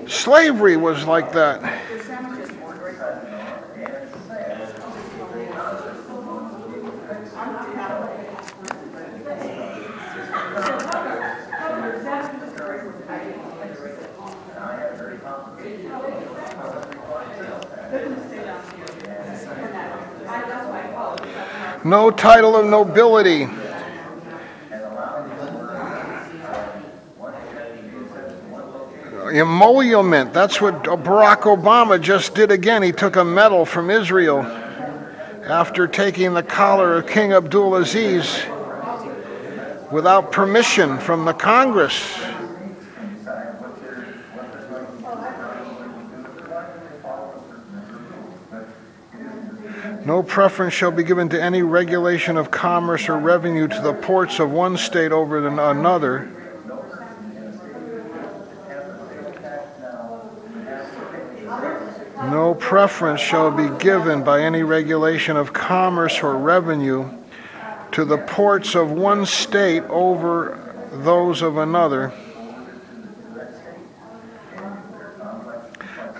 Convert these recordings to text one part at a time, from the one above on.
Slavery was like that. No title of nobility. Emolument, that's what Barack Obama just did again. He took a medal from Israel after taking the collar of King Abdulaziz without permission from the Congress. No preference shall be given to any regulation of commerce or revenue to the ports of one state over another. No preference shall be given by any regulation of commerce or revenue to the ports of one state over those of another.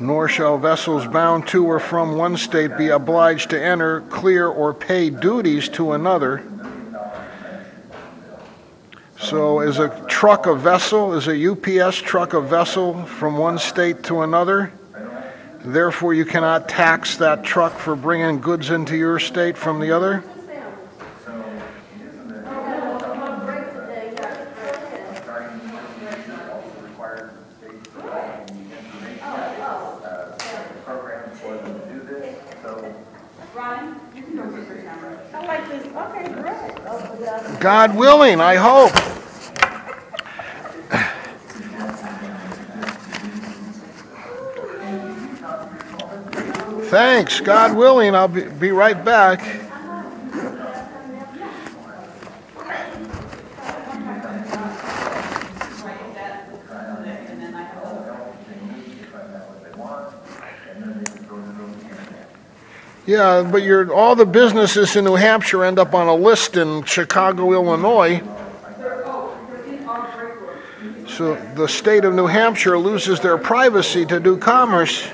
Nor shall vessels bound to or from one state be obliged to enter, clear, or pay duties to another. So is a truck a vessel? Is a UPS truck a vessel from one state to another? Therefore, you cannot tax that truck for bringing goods into your state from the other? God willing, I hope. Thanks. God willing, I'll be right back. Yeah, but all the businesses in New Hampshire end up on a list in Chicago, Illinois. So the state of New Hampshire loses their privacy to do commerce.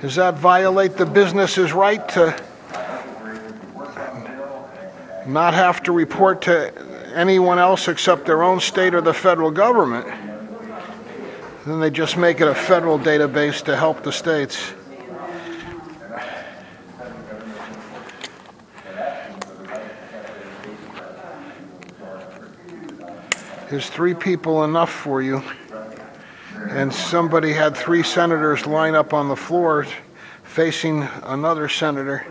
Does that violate the business's right to not have to report to anyone else except their own state or the federal government? Then they just make it a federal database to help the states. Is 3 people enough for you? And somebody had 3 senators line up on the floor facing another senator.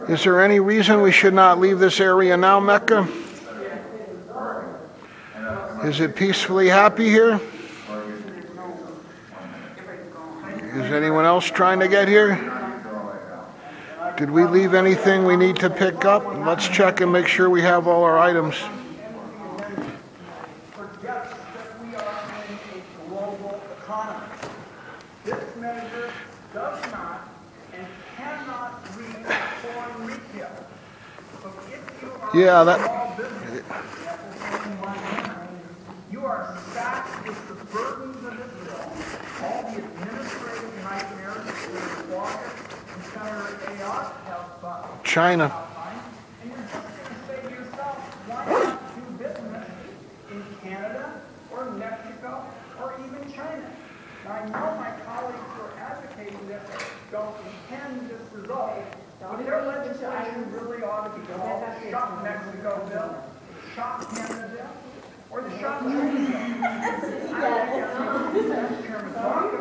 Is there any reason we should not leave this area now, Mecca? Is it peacefully happy here? Is anyone else trying to get here? Did we leave anything we need to pick up? Let's check and make sure we have all our items. Yeah, that. You are stacked with the burdens of Israel, all the administrative nightmares that Walker and Senator Ayotte have China. And you're just going to say to yourself, why not do business in Canada or Mexico or even China? Now, I know my colleagues who are advocating this don't intend this result, but their legislation really ought to be called the Shop Mexico Bill, Shop Canada Bill, or the Shop China Bill. Chairman Walker,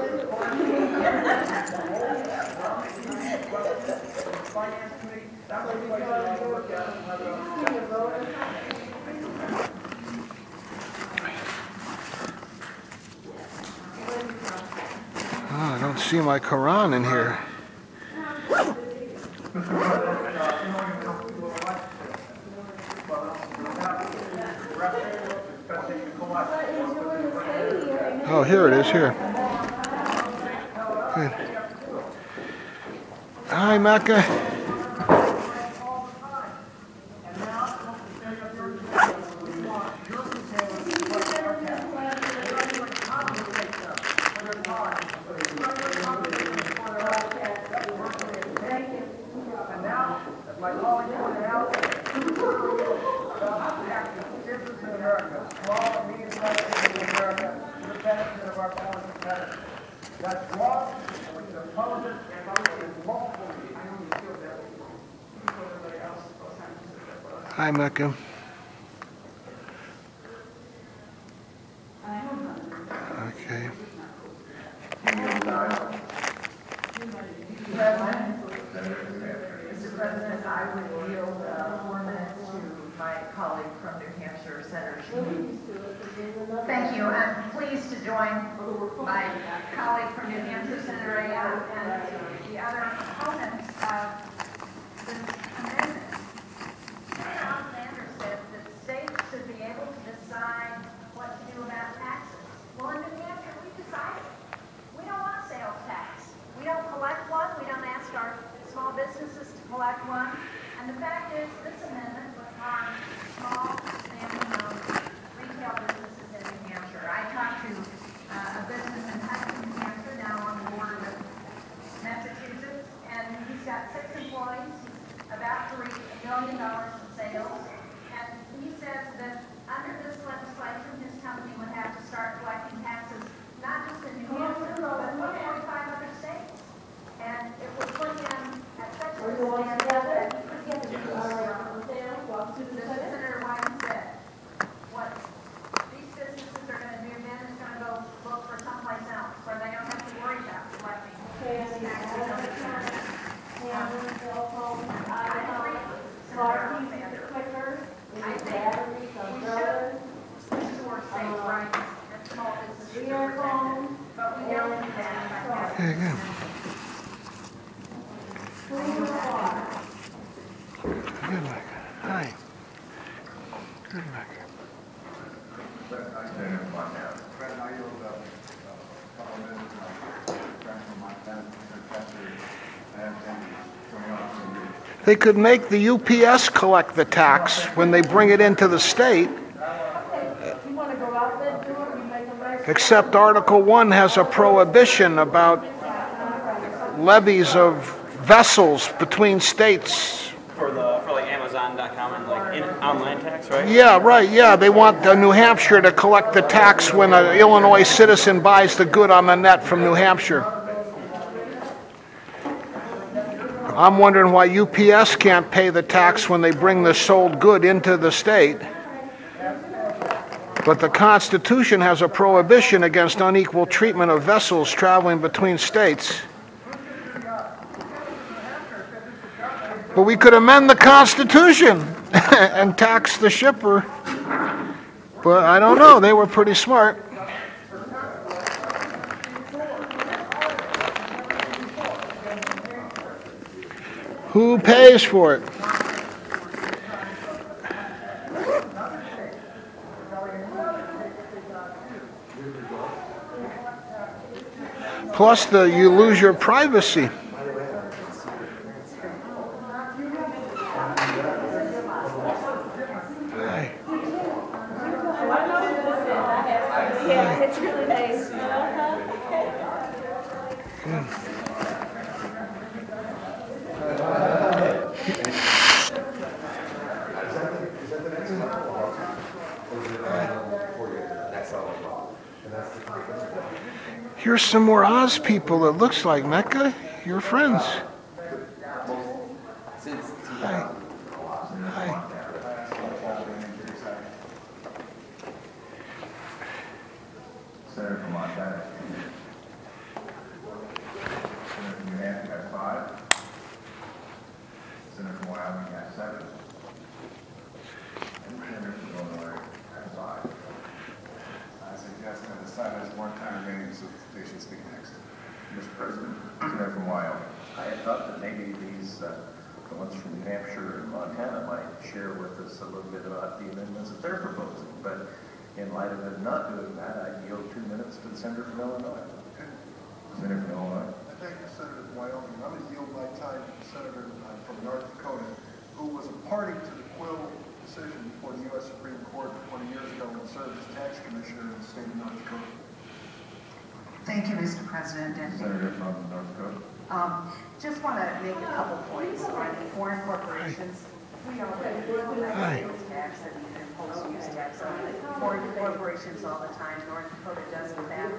Finance Committee, that was the place I to look at Oh, I don't see my Quran in here. Oh, here it is, here. Good. Hi, Mecca. My colleague pointed out, business in America, small and medium-sized business in America, for the benefit of our foreign competitors. That's wrong, and we can oppose it, and in multiple reasons. I know you feel that way. Hi, Mecca. Okay. Mr. President, I would yield 4 minutes to my colleague from New Hampshire, Senator Sheen. Thank you. I'm pleased to join my colleague from New Hampshire, Senator Ayer, and the other opponents of this amendment. Alexander said that states should be able to decide what to do about taxes. Well, in New Hampshire, we decided. We don't want a sales tax. We don't collect one. We don't ask our small businesses to collect one. And the fact is, this amendment would harm small, family-owned retail businesses in New Hampshire. I talked to a business in Hudson, New Hampshire, now on the border with Massachusetts, and he's got 6 employees. He's about to reach $1 million in sales. And he says that under this legislation, his company would have to start collecting taxes, not just in New Hampshire, but 45 other states. And it would put him at such a disadvantage that he could get the Senator Wyden said, what these businesses are going to do then is going to go look for someplace else where they don't have to worry about collecting taxes on the return. I agree with Senator Alexander. I think we should restore states' rights and small businesses to protect it. But we don't do that by Okay, good. Good, Mecca. Hi. Good, Mecca. They could make the UPS collect the tax when they bring it into the state. Except Article 1 has a prohibition about levies of vessels between states. For like Amazon.com and like online tax, right? Yeah, right, yeah. They want New Hampshire to collect the tax when an Illinois citizen buys the good on the net from New Hampshire. I'm wondering why UPS can't pay the tax when they bring the sold good into the state. But the Constitution has a prohibition against unequal treatment of vessels traveling between states. But we could amend the Constitution and tax the shipper. But I don't know, they were pretty smart. Who pays for it? Plus, you lose your privacy. It's really nice. Here's some more Oz people, it looks like, Mecca. Your friends. Hi. Hi. Senator from Montana. Senator from New Hampshire has 5. Senator from Wyoming has 7. And Senator from Illinois has 5. I suggest that the side has more time remaining, so they should speak next. Mr. President, Senator from Wyoming. I had thought that maybe these, the ones from New Hampshire and Montana might share with us a little bit about the amendments that they're proposing. But in light of it not doing that, I yield 2 minutes to the senator from Illinois. Senator from Illinois. Thank you, Senator from Wyoming. I'm going to yield my time to the Senator from North Dakota, who was a party to the Quill decision before the U.S. Supreme Court 20 years ago and served as tax commissioner in the state of North Dakota. Thank you, Mr. President. And Senator from North Dakota. just want to make a couple points on foreign corporations. We already have sales tax and impose use tax on foreign corporations all the time. North Dakota does in fact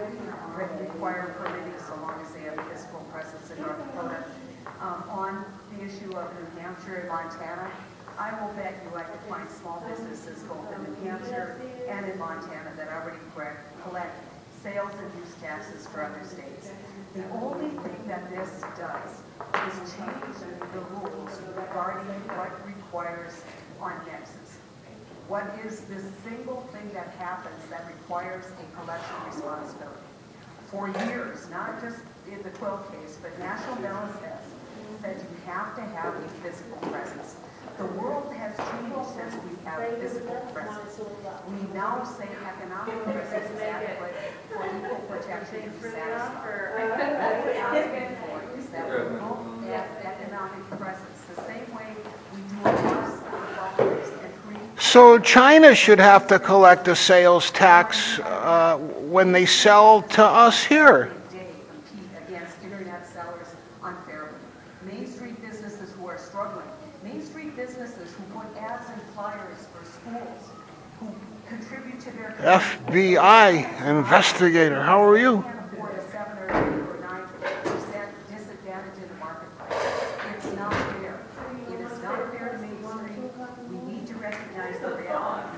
require permitting so long as they have a physical presence in North Dakota. On the issue of New Hampshire and Montana, I will bet you I could find small businesses both in New Hampshire and in Montana that already collect sales and use taxes for other states. The only thing that this does is change the rules regarding what requires on nexus. What is the single thing that happens that requires a collection responsibility? For years, not just in the Quill case, but National Balance Test said you have to have a physical presence. The world has changed since we have physical presence. We now say economic presence is adequate for equal protection to satisfy. What we're asking for is that we look at economic presence the same way we do across the boundaries and create. So China should have to collect a sales tax when they sell to us here. Compete against internet sellers unfairly. Main Street businesses who are struggling. Main Street businesses who put ads and flyers for schools, who contribute to their FBI investigator, how are you? can't afford a 7 or 8 or 9% disadvantage in the marketplace. It's not fair. It is not fair to Main Street. We need to recognize the reality.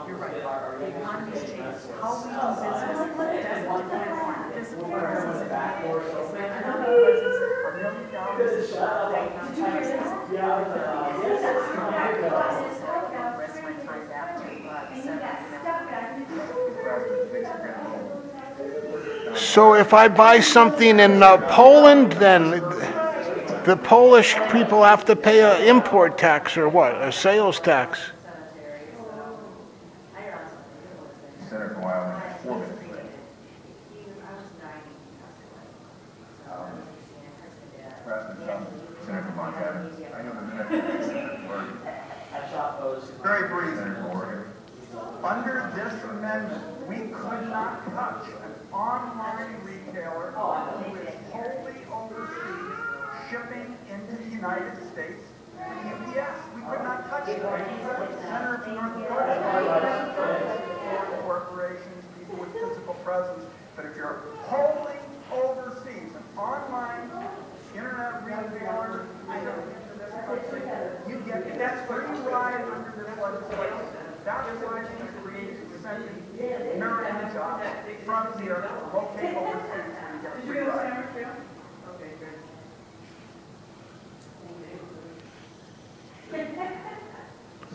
You're right. The economy's changed. How we do business doesn't depend on physical presence. It's economic presence. $1 million is rest my time back to So if I buy something in Poland, then the Polish people have to pay an import tax or what? A sales tax? Senator from Wyoming, 4 minutes. Senator from Montana. I know the minute. Very brief. Senator from Oregon. Under this amendment, we could not touch an online retailer who is wholly overseas shipping into the United States. UPS, we could not touch it. Senator from North Dakota, corporations, people with physical presence. But if you're wholly overseas, an online internet retailer, you get that free ride under this legislation. That is why we created sending American jobs from here, locate overseas, where you get a free ride. Okay, good.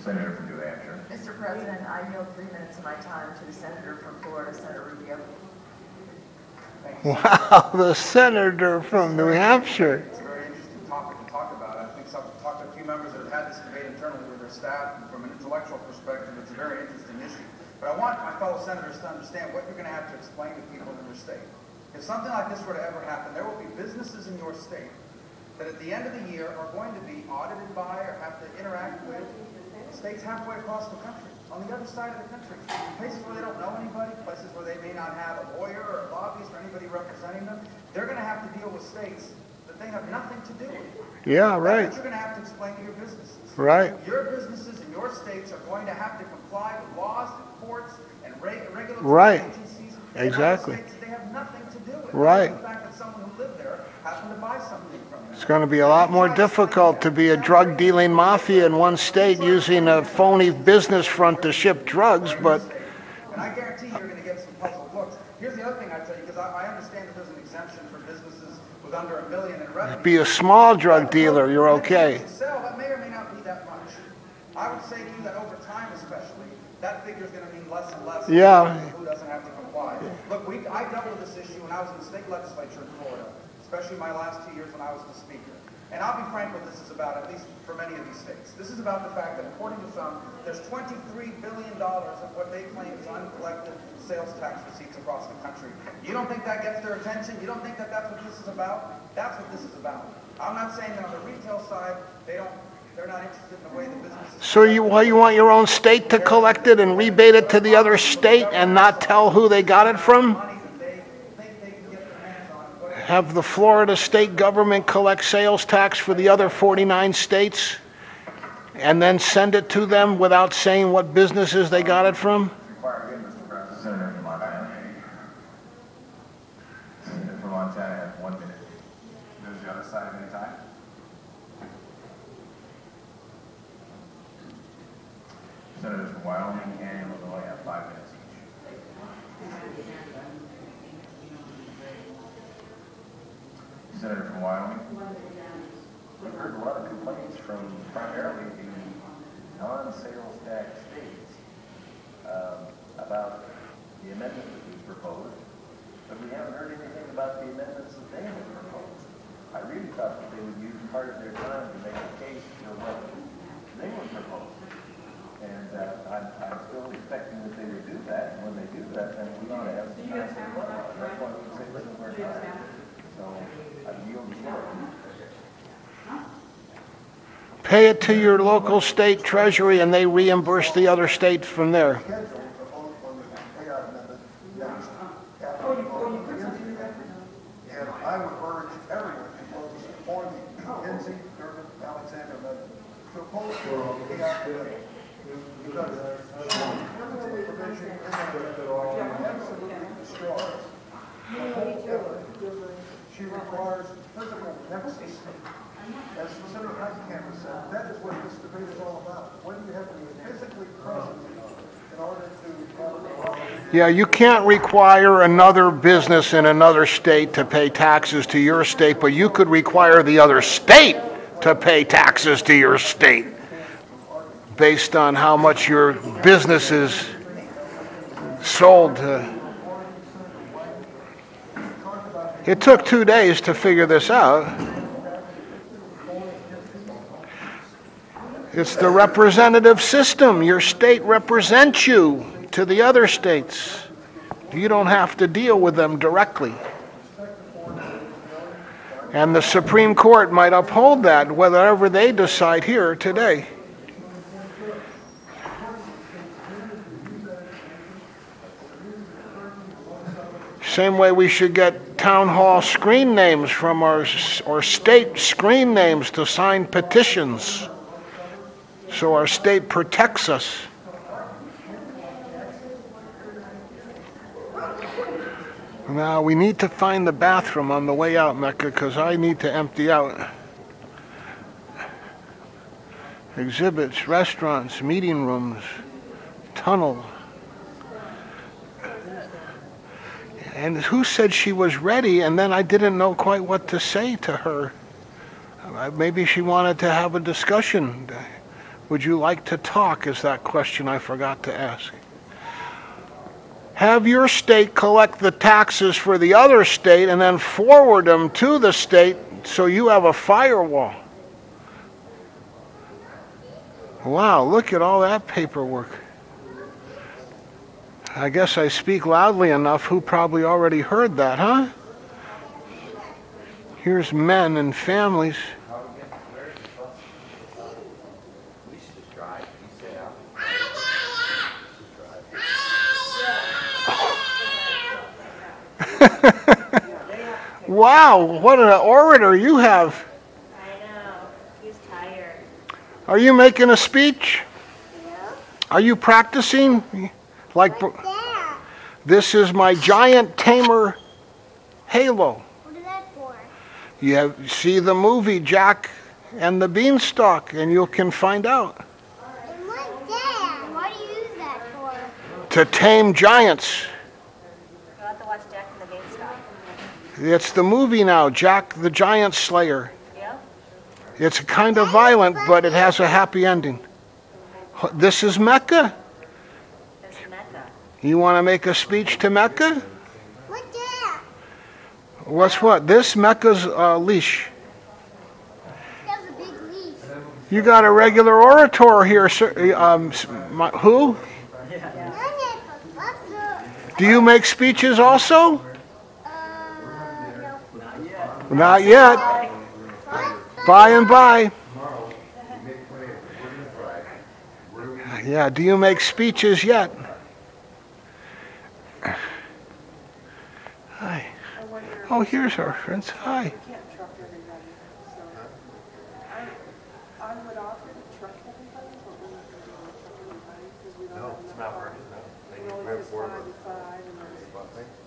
Senator from New Hampshire. Mr. President, I yield 3 minutes of my time to the senator from Florida, Senator Rubio. Wow, the senator from New Hampshire. It's a very interesting topic to talk about. I think I've talked to a few members that have had this debate internally with their staff, and from an intellectual perspective, it's a very interesting issue. But I want my fellow senators to understand what you're going to have to explain to people in your state. If something like this were to ever happen, there will be businesses in your state that at the end of the year are going to be audited by or have to interact with states halfway across the country, on the other side of the country. Places where they don't know anybody, places where they may not have a lawyer or a lobbyist or anybody representing them, they're going to have to deal with states that they have nothing to do with. Yeah, right. That's what you're going to have to explain to your businesses. Right. Your businesses in your states are going to have to comply with laws and courts and regulatory Right. agencies. Exactly. In other states that they have nothing to do with. Right. The fact that someone who lived there happened to buy something from them. It's going to be a lot more difficult to be a drug dealing mafia in one state using a phony business front to ship drugs, but And I guarantee you're going to get some puzzled looks. Here's the other thing I tell you, because I understand that there's an exemption for businesses with under $1 million in revenue. be a small drug dealer, you're okay. Sell, that may or may not be that much. I would say to you that over time especially, that figure is going to mean less and less. Yeah. Who doesn't have to comply. Look, I dealt with this issue when I was in the state legislature in Florida, especially my last 2 years when I was the speaker. And I'll be frank what this is about, at least for many of these states. This is about the fact that, according to some, there's $23 billion of what they claim is uncollected sales tax receipts across the country. You don't think that gets their attention? You don't think that that's what this is about? That's what this is about. I'm not saying that on the retail side, they're not interested in the way the business is. So you want your own state to collect it and rebate it to the other state and not tell who they got it from? Have the Florida state government collect sales tax for the other 49 states and then send it to them without saying what businesses they got it from? Senator from Montana. Senator from Montana has 1 minute. There's the other side of any time. Senators from Wyoming and Illinois have 5 minutes each. Senator from Wyoming. We've heard a lot of complaints from primarily the non-sales tax states about the amendment that was proposed, but we haven't heard anything about the amendments that they have proposed. I really thought that they would use part of their time to make a case for what they would propose. And I'm still expecting that they would do that, and when they do that, then we ought to have some time to vote on it. That's why we say this is our time. So I yield the floor. Pay it to your local state treasury and they reimburse the other state from there. Scheduled to vote on the payout amendment next after the vote on the Kinsey amendment. And I would urge everyone to vote for the Kinsey, Durbin, Alexander amendment to oppose the payout amendment. Because the provision in that absolutely destroys the whole effort. She requires physical nexus. As Senator Heitkamp said, that is what this debate is all about. When you have to be physically present in order to have Yeah, you can't require another business in another state to pay taxes to your state, but you could require the other state to pay taxes to your state based on how much your business is sold to. It took 2 days to figure this out. It's the representative system. Your state represents you to the other states. You don't have to deal with them directly. And the Supreme Court might uphold that, whatever they decide here today. Same way we should get town hall screen names from our state screen names to sign petitions. So our state protects us. Now we need to find the bathroom on the way out, Mecca, because I need to empty out. Exhibits, restaurants, meeting rooms, tunnel. And who said she was ready, and then I didn't know quite what to say to her. Maybe she wanted to have a discussion. Would you like to talk, is that question I forgot to ask. Have your state collect the taxes for the other state and then forward them to the state so you have a firewall. Wow, look at all that paperwork. I guess I speak loudly enough. Who probably already heard that, huh? Here's men and families. Wow, what an orator you have. I know. He's tired. Are you making a speech? Yeah. Are you practicing? Like, this is my giant tamer halo. What is that for? You see the movie Jack and the Beanstalk, and you can find out. Why do you use that for? To tame giants. You'll have to watch Jack and the Beanstalk. It's the movie now, Jack the Giant Slayer. Yeah? It's kind of violent, but it has a happy ending. This is Mecca. This is Mecca. You want to make a speech to Mecca? What's that? What's what? This Mecca's leash. You got a regular orator here, sir. Who? Do you make speeches also? No. Not yet. By and by. Yeah, do you make speeches yet? Hi. Oh, here's our friends. Hi. We can't truck everybody, so I would offer to truck everybody, but we're not gonna be able to truck everybody because we don't have enough cars. We only fit 5 and 5, and then,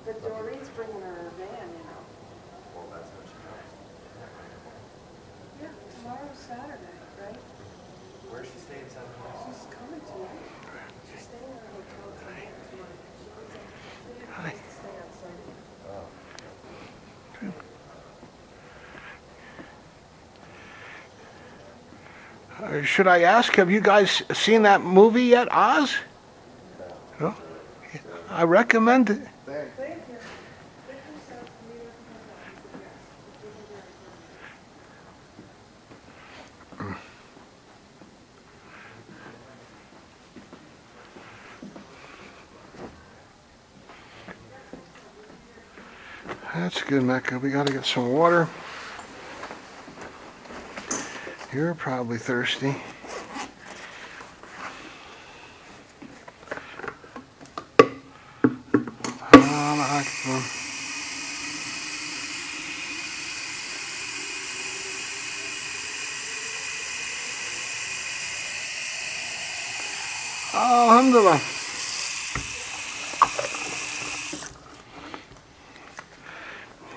but Doreen's bringing her van, you know. Well, that's what she does. Yeah, tomorrow's Saturday, right? Where's she staying Saturday? She's coming tonight. She's staying in a hotel tonight. She has a place to stay on Sunday. Should I ask, have you guys seen that movie yet, Oz? No? I recommend it. Thank you. Thank you, sir. Neither That's good, Mecca. We got to get some water. You're probably thirsty. Allah Akbar. Alhamdulillah.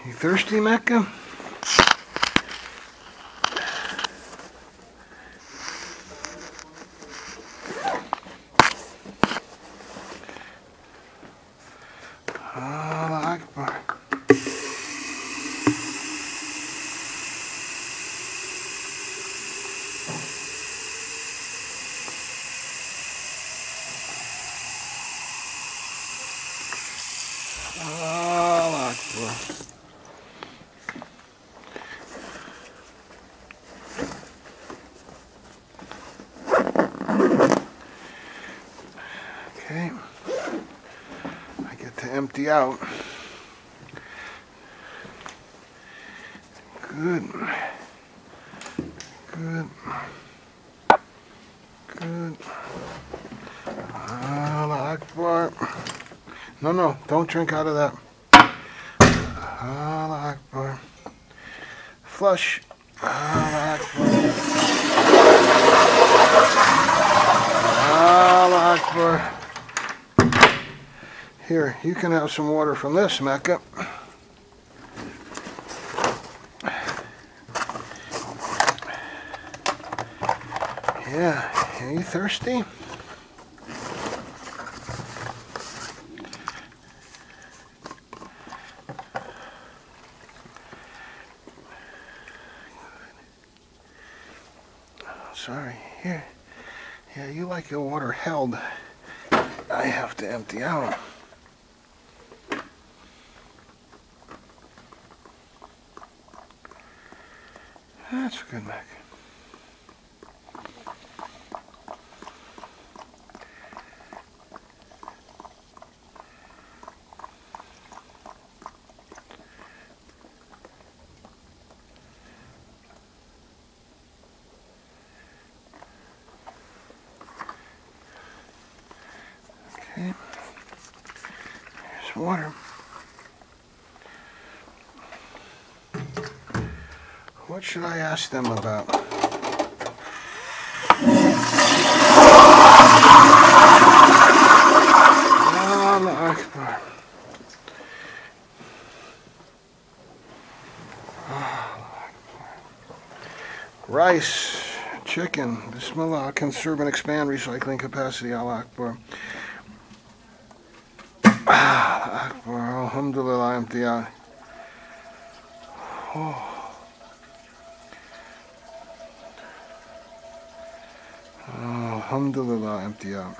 You thirsty, Mecca? Allah Akbar. Allah Akbar. Okay. I get to empty out. Good. Good. Good. Allah Akbar. No, don't drink out of that. Allah Akbar. Flush. Allah Akbar. Allah Akbar. Here, you can have some water from this, Mecca. Yeah, are you thirsty? Sorry, here. Yeah, you like your water held. I have to empty out. That's good, Mac. Okay. Here's water. What should I ask them about? Allah Akbar. Rice, chicken, Bismillah, conserve and expand recycling capacity, Allah Akbar. Allah Akbar, Alhamdulillah, empty out. Oh. Alhamdulillah, empty out.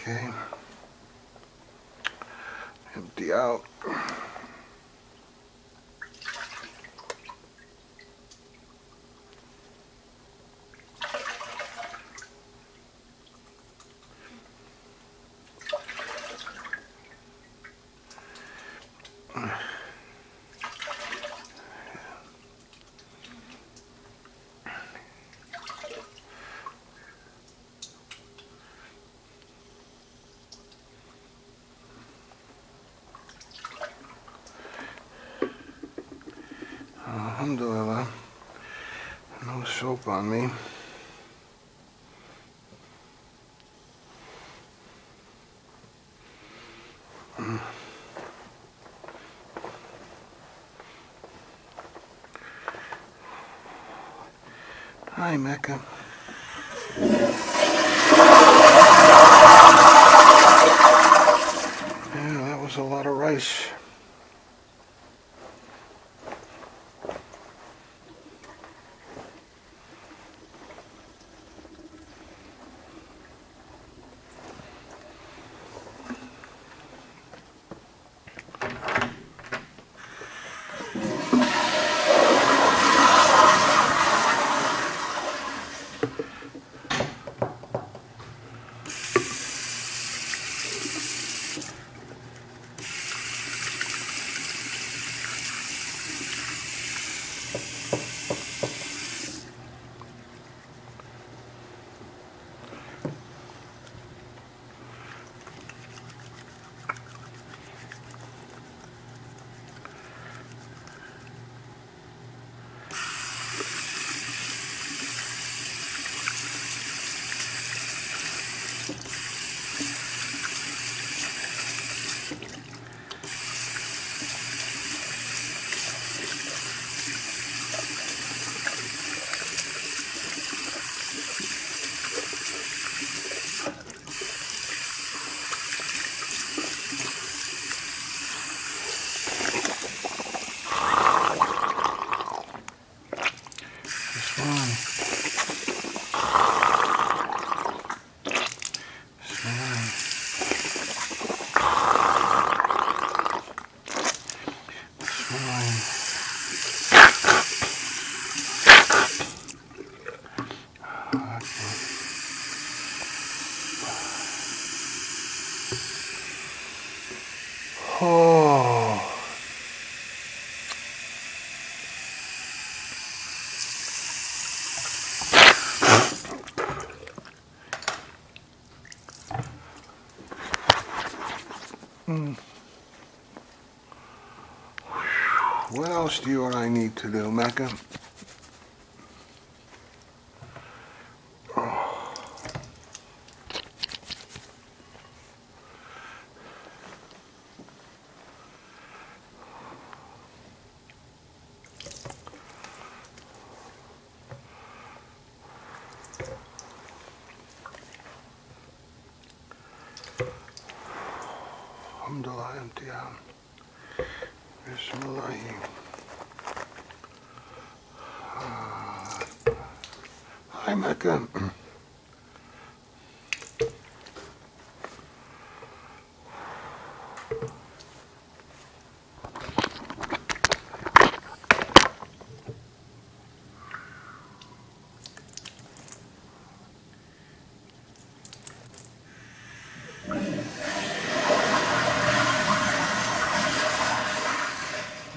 Okay. Empty out. Alhamdulillah, no soap on me. Hi, Mecca. Yeah, that was a lot of rice. Oh. What else do you and I need to do, Mecca? Alhamdulillah, imtihan. Bismillahi. Hi, Mecca.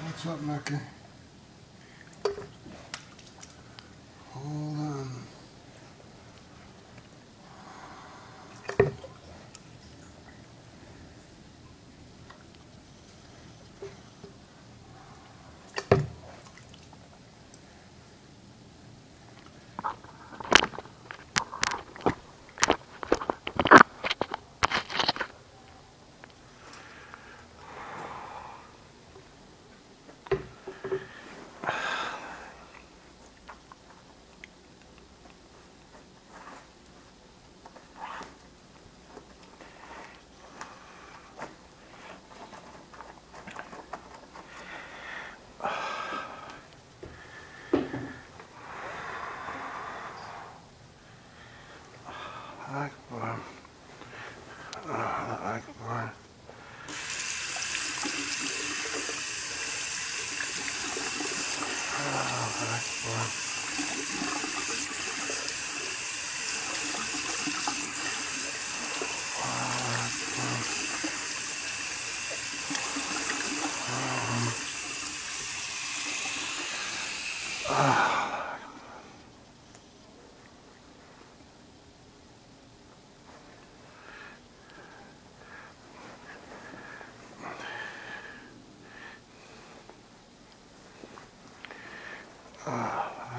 What's up, Mecca? Hold on. Akbar. Allah Akbar. Allah Akbar.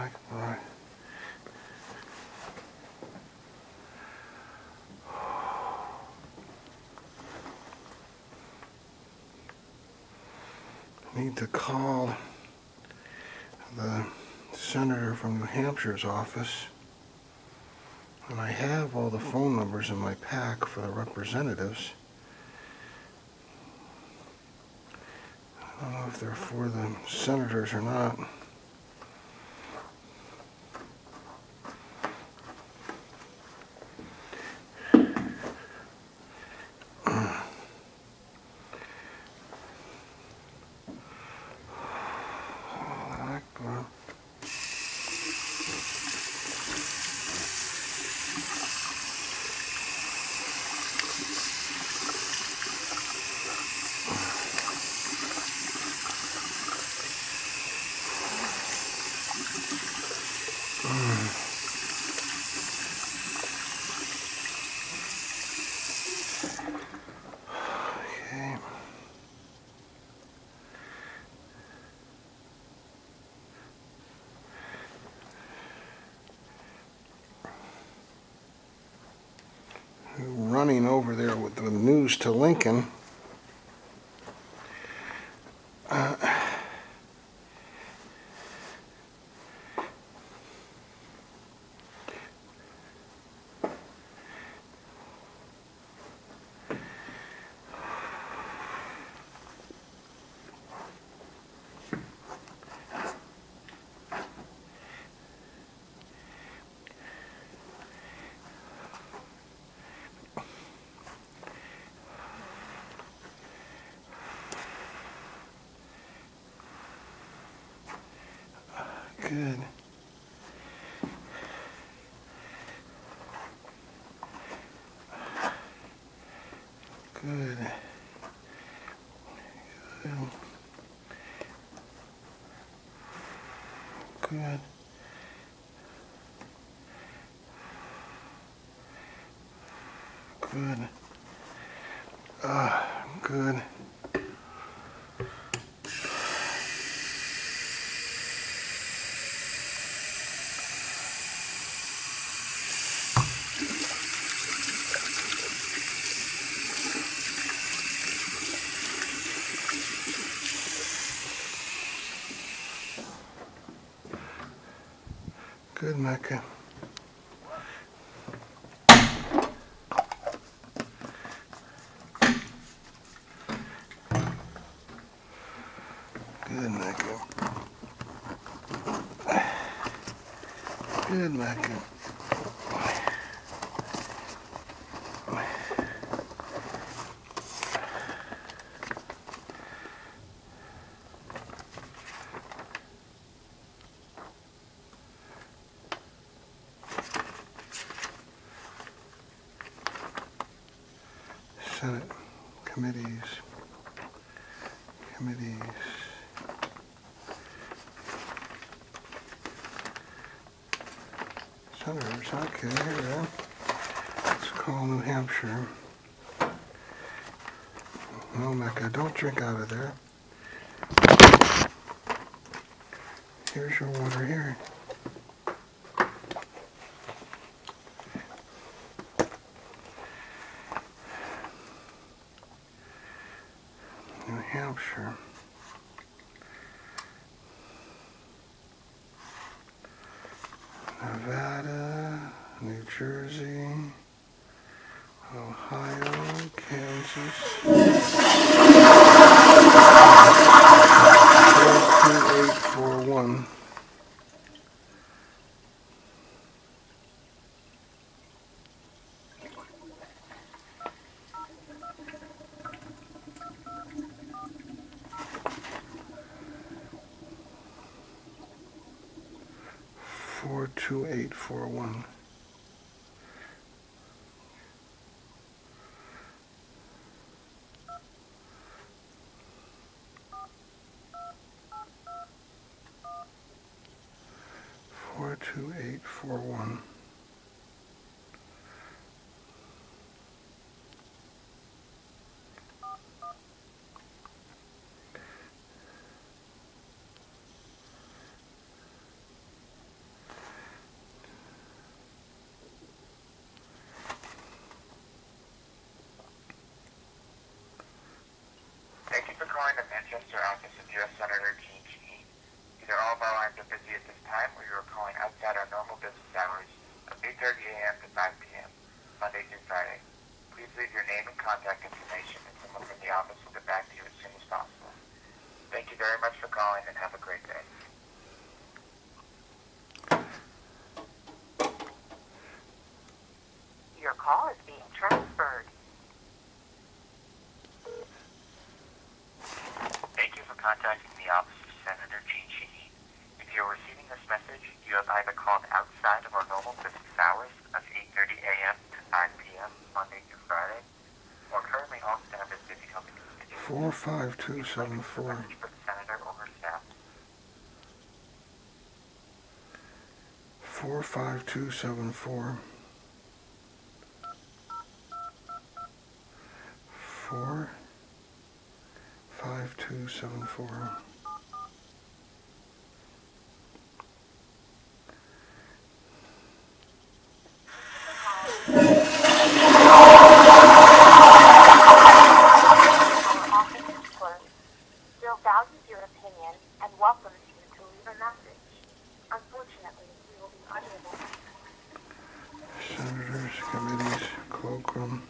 Akbar. I need to call the senator from New Hampshire's office, and I have all the phone numbers in my pack for the representatives. I don't know if they're for the senators or not. Running over there with the news to Lincoln. Good. Good. Good. Good. Good. Good. Good, Mecca. Good, Mecca. Good, Mecca. Senate committees. Senators, okay, here we go. Let's call New Hampshire. No, Mecca, don't drink out of there. Here's your water here. New Hampshire. Nevada, New Jersey, Ohio, Kansas. 42841. $42841. $42841. Thank you for calling the Manchester office of U.S. Senator Gene Sheen. Either all of our lines are busy at this time, or you are calling outside our normal business hours of 8:30 a.m. to 5 p.m., Monday through Friday. Please leave your name and contact information, and someone from the office will get back to you as soon as possible. Thank you very much for calling, and have a great day. Your call is being transferred. Thank you for contacting the office of Senator Gene Sheen. If you are receiving this message, you have either called outside of our normal business hours of 8:30 a.m. to 5 p.m. Monday through Friday, or currently all staff is busy helping constituents. 45274. For the senator or her staff. 45274. 45274. Still values your opinion and welcomes you to leave a message. Unfortunately, we will be unable to. Senators, committees, cloakroom.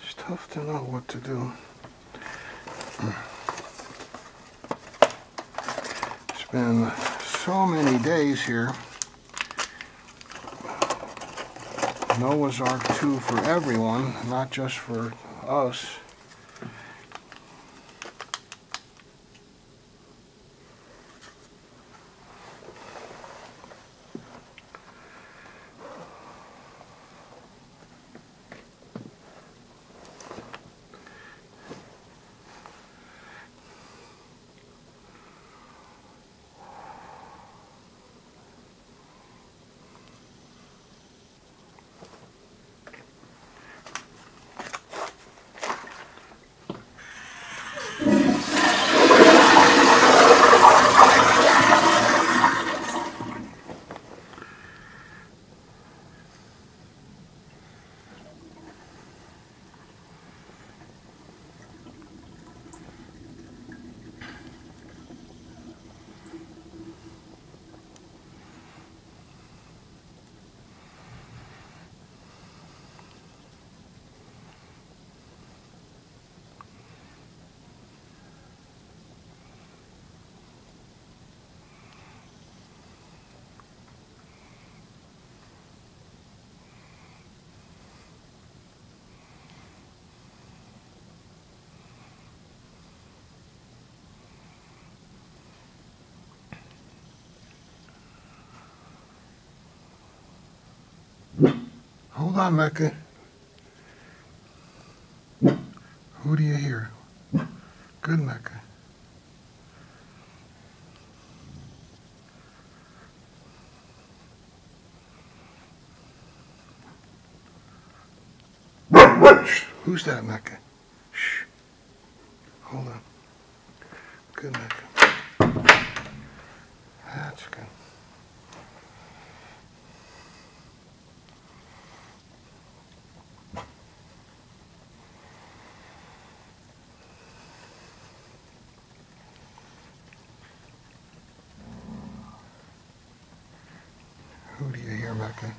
It's tough to know what to do. It's been so many days here. Noah's Ark 2 for everyone, not just for us. Hold on, Mecca. Who do you hear? Good, Mecca. Who's that, Mecca? Shh. Hold on. Good, Mecca. That's good. Who do you hear, Mecca?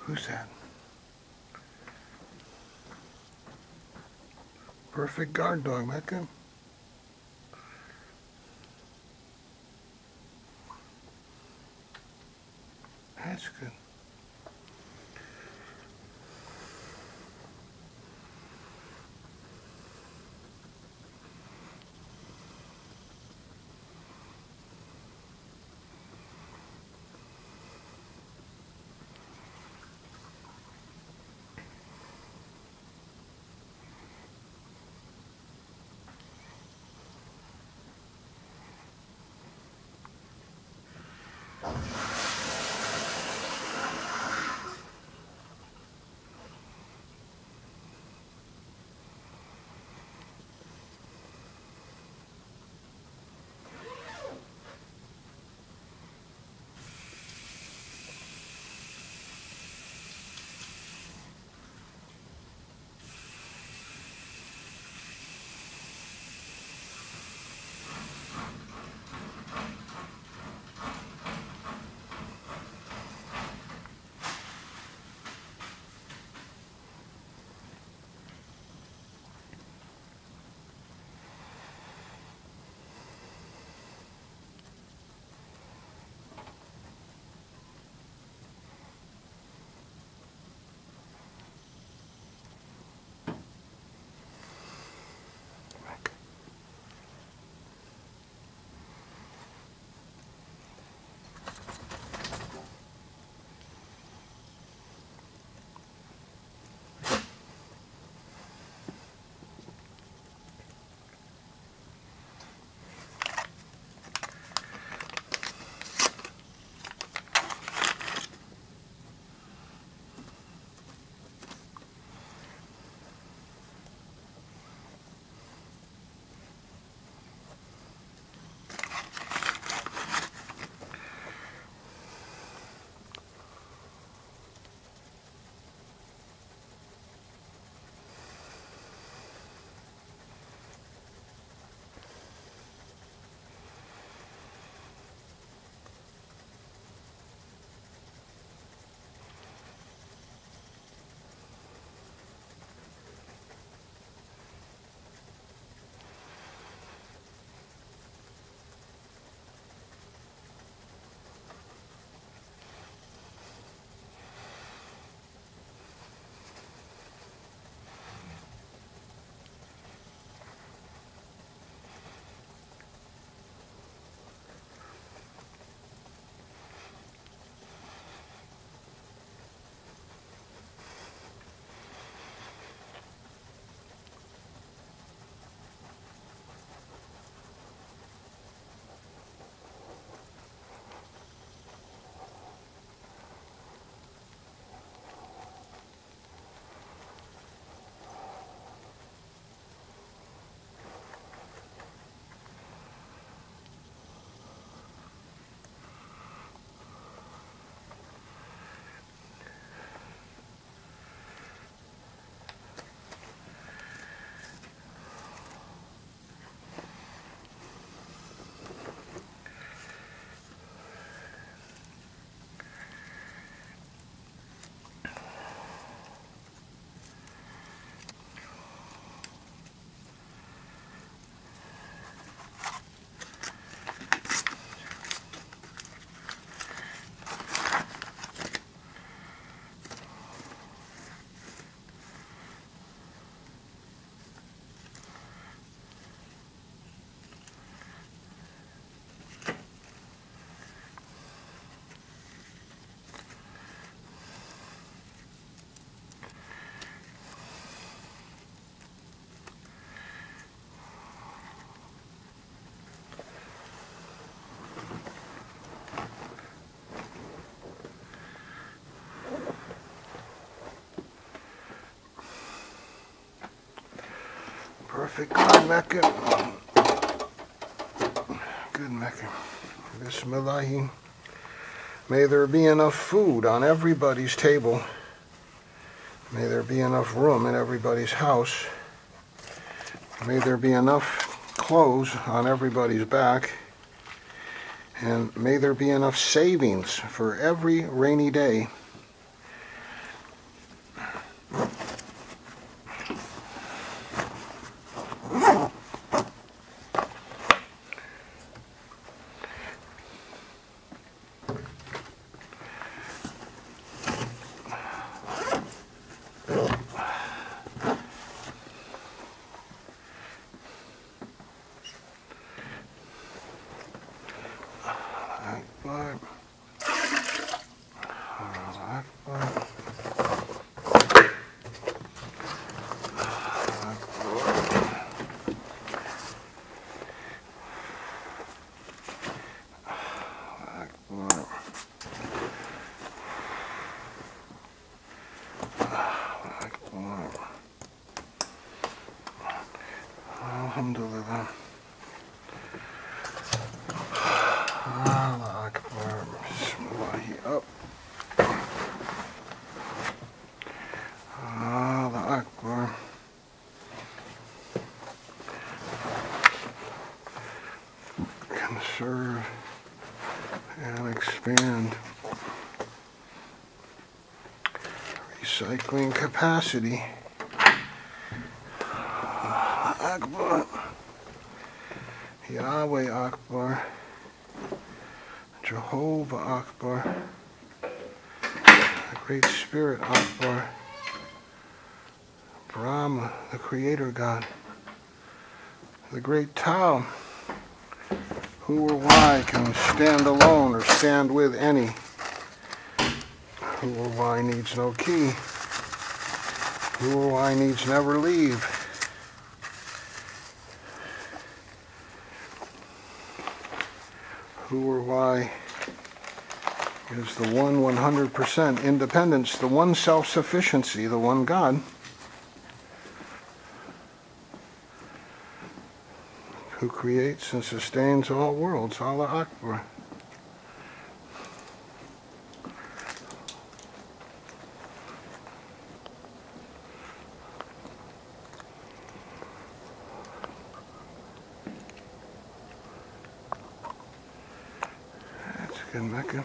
Who's that? Perfect guard dog, Mecca. That's good. Perfect. Good Mecca. Good Mecca. Bismillahi. May there be enough food on everybody's table. May there be enough room in everybody's house. May there be enough clothes on everybody's back. And may there be enough savings for every rainy day. Alhamdulillah. Allah Akbar. Bismillahi up. Allah Akbar. Conserve and expand recycling capacity. Akbar. Yahweh Akbar. Jehovah Akbar. The Great Spirit Akbar. Brahma, the Creator God. The Great Tao. Who or why can stand alone or stand with any. Who or why needs no key. Who or why needs never leave. Who or why is the one 100% independence, the one self-sufficiency, the one God, who creates and sustains all worlds. Allah Akbar. Good Mecca. 1,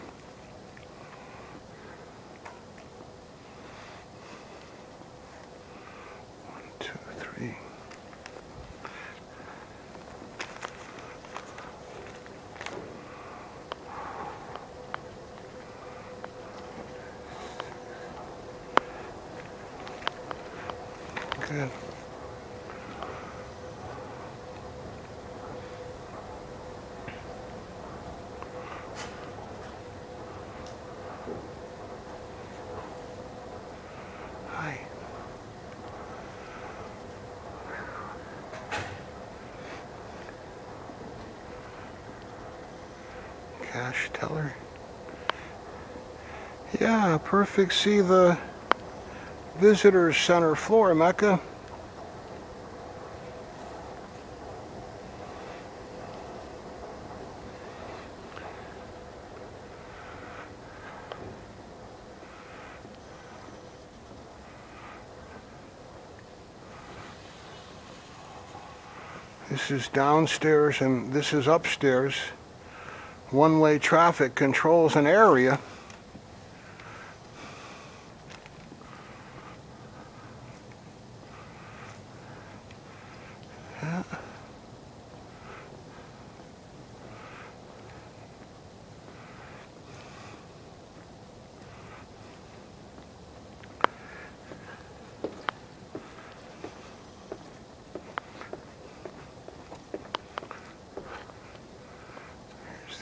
2, 3. Good. Cash teller. Yeah, perfect. See the visitor center floor, Mecca. This is downstairs and this is upstairs. One-way traffic controls an area. Yeah.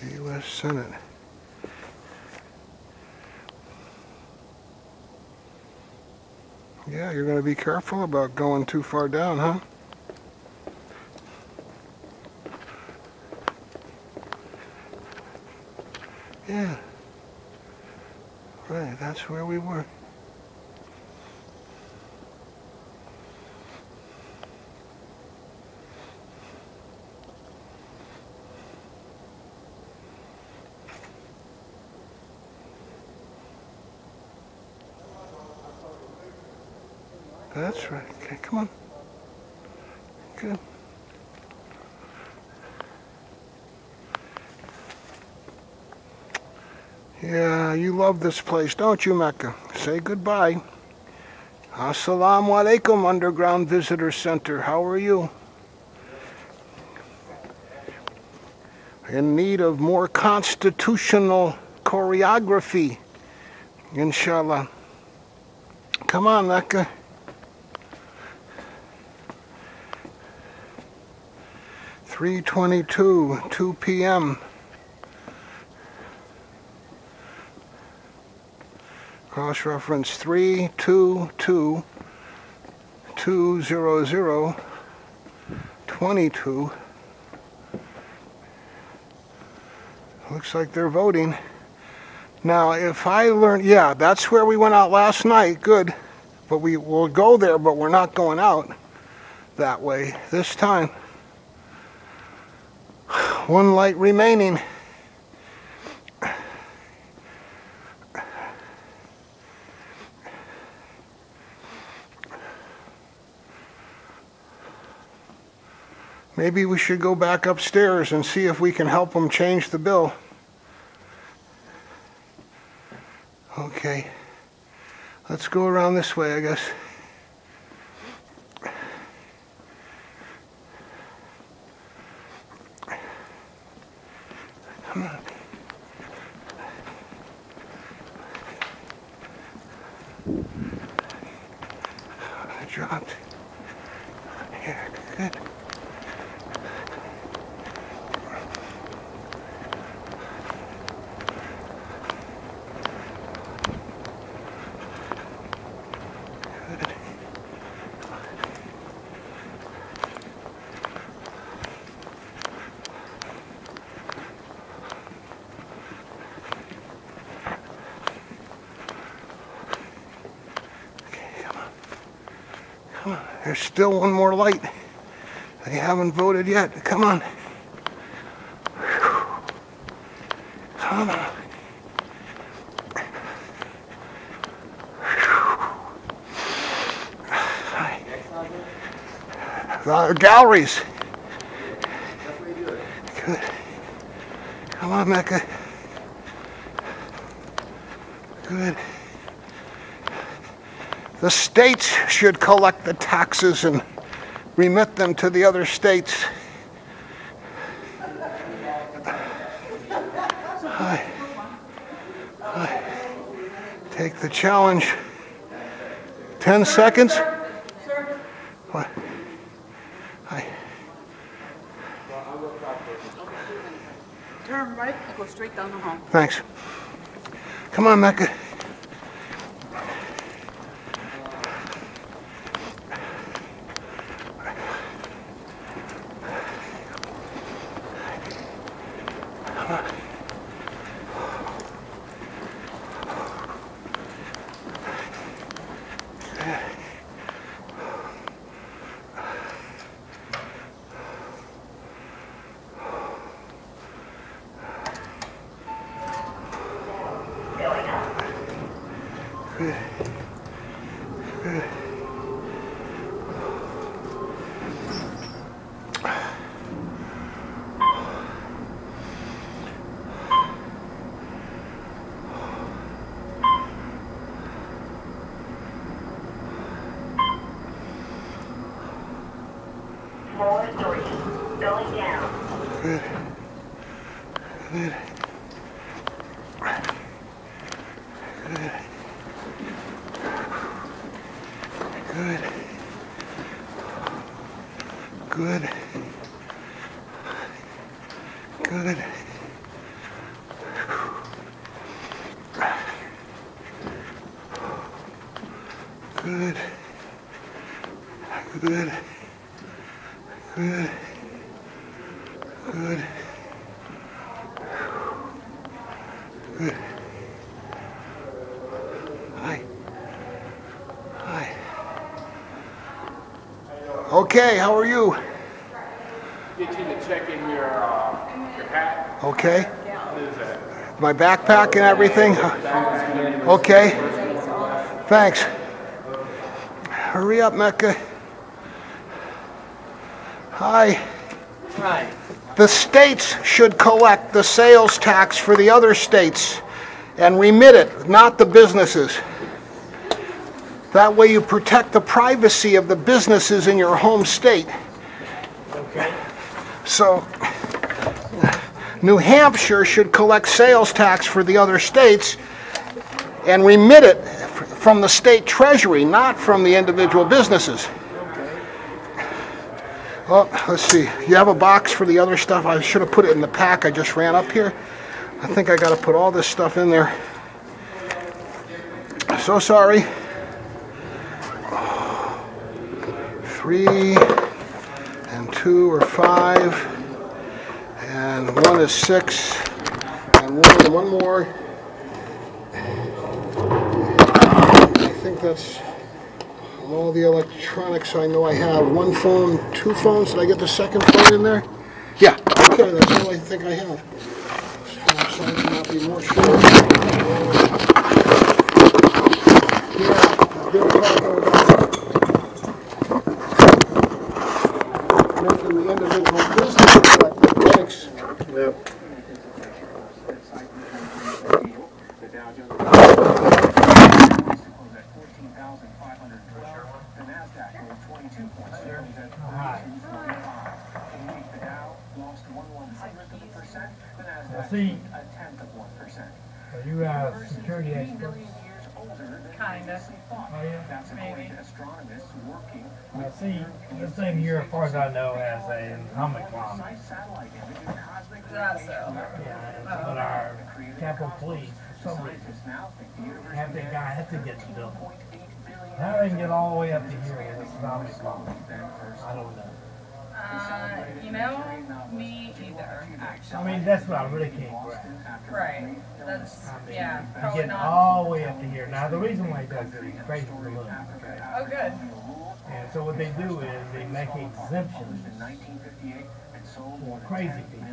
The U.S. Senate. Yeah, you're going to be careful about going too far down, huh? Yeah. Right, that's where we were. That's right. Okay, come on. Good. Yeah, you love this place, don't you, Mecca? Say goodbye. Assalamu alaikum, Underground Visitor Center. How are you? In need of more constitutional choreography, inshallah. Come on, Mecca. (3:22), 2 p.m. Cross-reference 322-200-22. Looks like they're voting. Now, if I learn, yeah, that's where we went out last night. Good. But we will go there, but we're not going out that way this time. One light remaining. Maybe we should go back upstairs and see if we can help them change the bill. Okay. Let's go around this way, I guess. Come on. I dropped. Here, good. Come on. There's still one more light. They haven't voted yet. Come on. Come on. Galleries. Good. Come on, Mecca. Good. The states should collect the taxes and remit them to the other states. Take the challenge. 10 seconds. Sir? What? Hi. Turn right and go straight down the hall. Thanks. Come on, Mecca. Good. Good. Floor 3, going down. Good. Good. Good. Good. Good. Good. Good. Good. Good. Good. Good. Hi. Hi. Okay, how are you? Get you to check in your hat. Okay. What is that? My backpack and everything? Okay. Thanks. Hurry up, Mecca. Hi. Right. The states should collect the sales tax for the other states and remit it, not the businesses. That way you protect the privacy of the businesses in your home state. Okay. So, New Hampshire should collect sales tax for the other states and remit it from the State Treasury, not from the individual businesses. Well, let's see. You have a box for the other stuff? I should have put it in the pack. I just ran up here. I think I got to put all this stuff in there. So sorry. 3 and 2 are 5, and 1 is 6, and one more. I think that's all the electronics I know I have. 1 phone, 2 phones. Did I get the second phone in there? Yeah, okay, that's all I think I have. I'm sorry to not be more sure. Yeah, good talking about making the individual businesses like the banks. Yep. See, so you have security experts? Kinda. Oh yeah? Maybe. Now see, this thing here, as far as I know, has an atomic bomb. Is that so? Yeah, but our Capitol Police, for some reason, have that guy have to get in the building. How they can get all the way up to here with this atomic bomb? I don't know. You know, me either, actually. I mean, that's what I really can't grasp. Right. That's, yeah, You probably get not. all the way up to here. Now, the reason why he does it, he's crazy for the moon. Okay? Oh, good. And so what they do is they make exemptions for crazy people.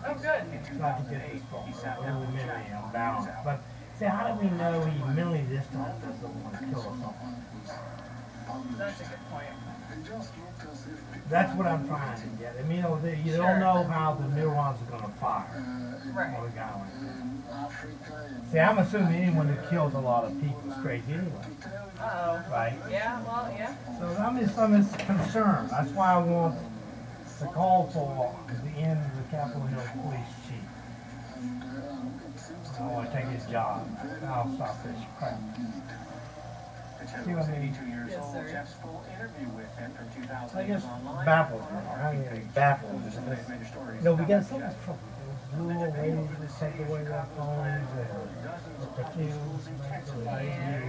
Oh, good. Not to get this far. Really mentally unbalanced. But see, how do we know he mentally this time doesn't want to kill us all? That's a good point. That's what I'm trying to get. I mean, you don't know how the neurons are going to fire. Right. Or going. See, I'm assuming anyone who kills a lot of people is crazy anyway. Uh-oh. Right? Yeah, well, yeah. So I'm just concerned. That's why I want to call for the end of the Capitol Hill police chief. I want to take his job. I'll stop this crap. See what I mean? Yes, sir. I guess baffled me. I mean, baffled. No, we got so much trouble. Those little ladies that take away their phones and the perfumes,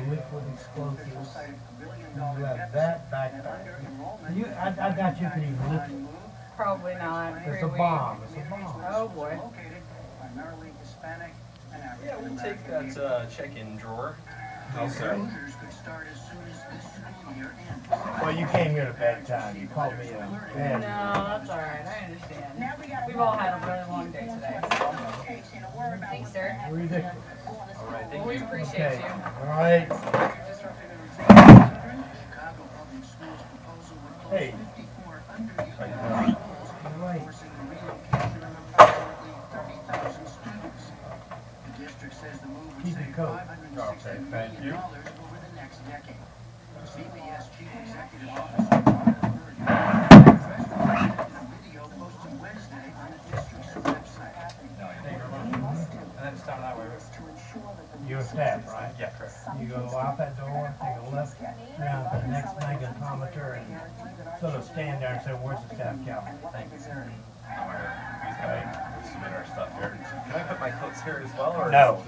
liquid explosives. You have that backpack. I got you could even lift it. Probably not. It's a bomb. It's a bomb. Oh, boy. Yeah, we'll take that check-in drawer. Okay. Well, you came here at a bad time. You called me a bad. No, that's all right. I understand. We've all had a really long day today. Thanks, sir. Ridiculous. All right, thank Well, we you. appreciate you. All right. Hey. Keep your coat. Okay, thank you. CBS Chief Executive Officer video posted Wednesday on the district's website. You're a staff, right? Yeah, correct. You go out that door, take a left, down to the next magnetometer, and sort of stand there and say, "Where's the staff captain?" Thank you, sir. He's going to submit our stuff here. Can I put my coats here as well? Or No,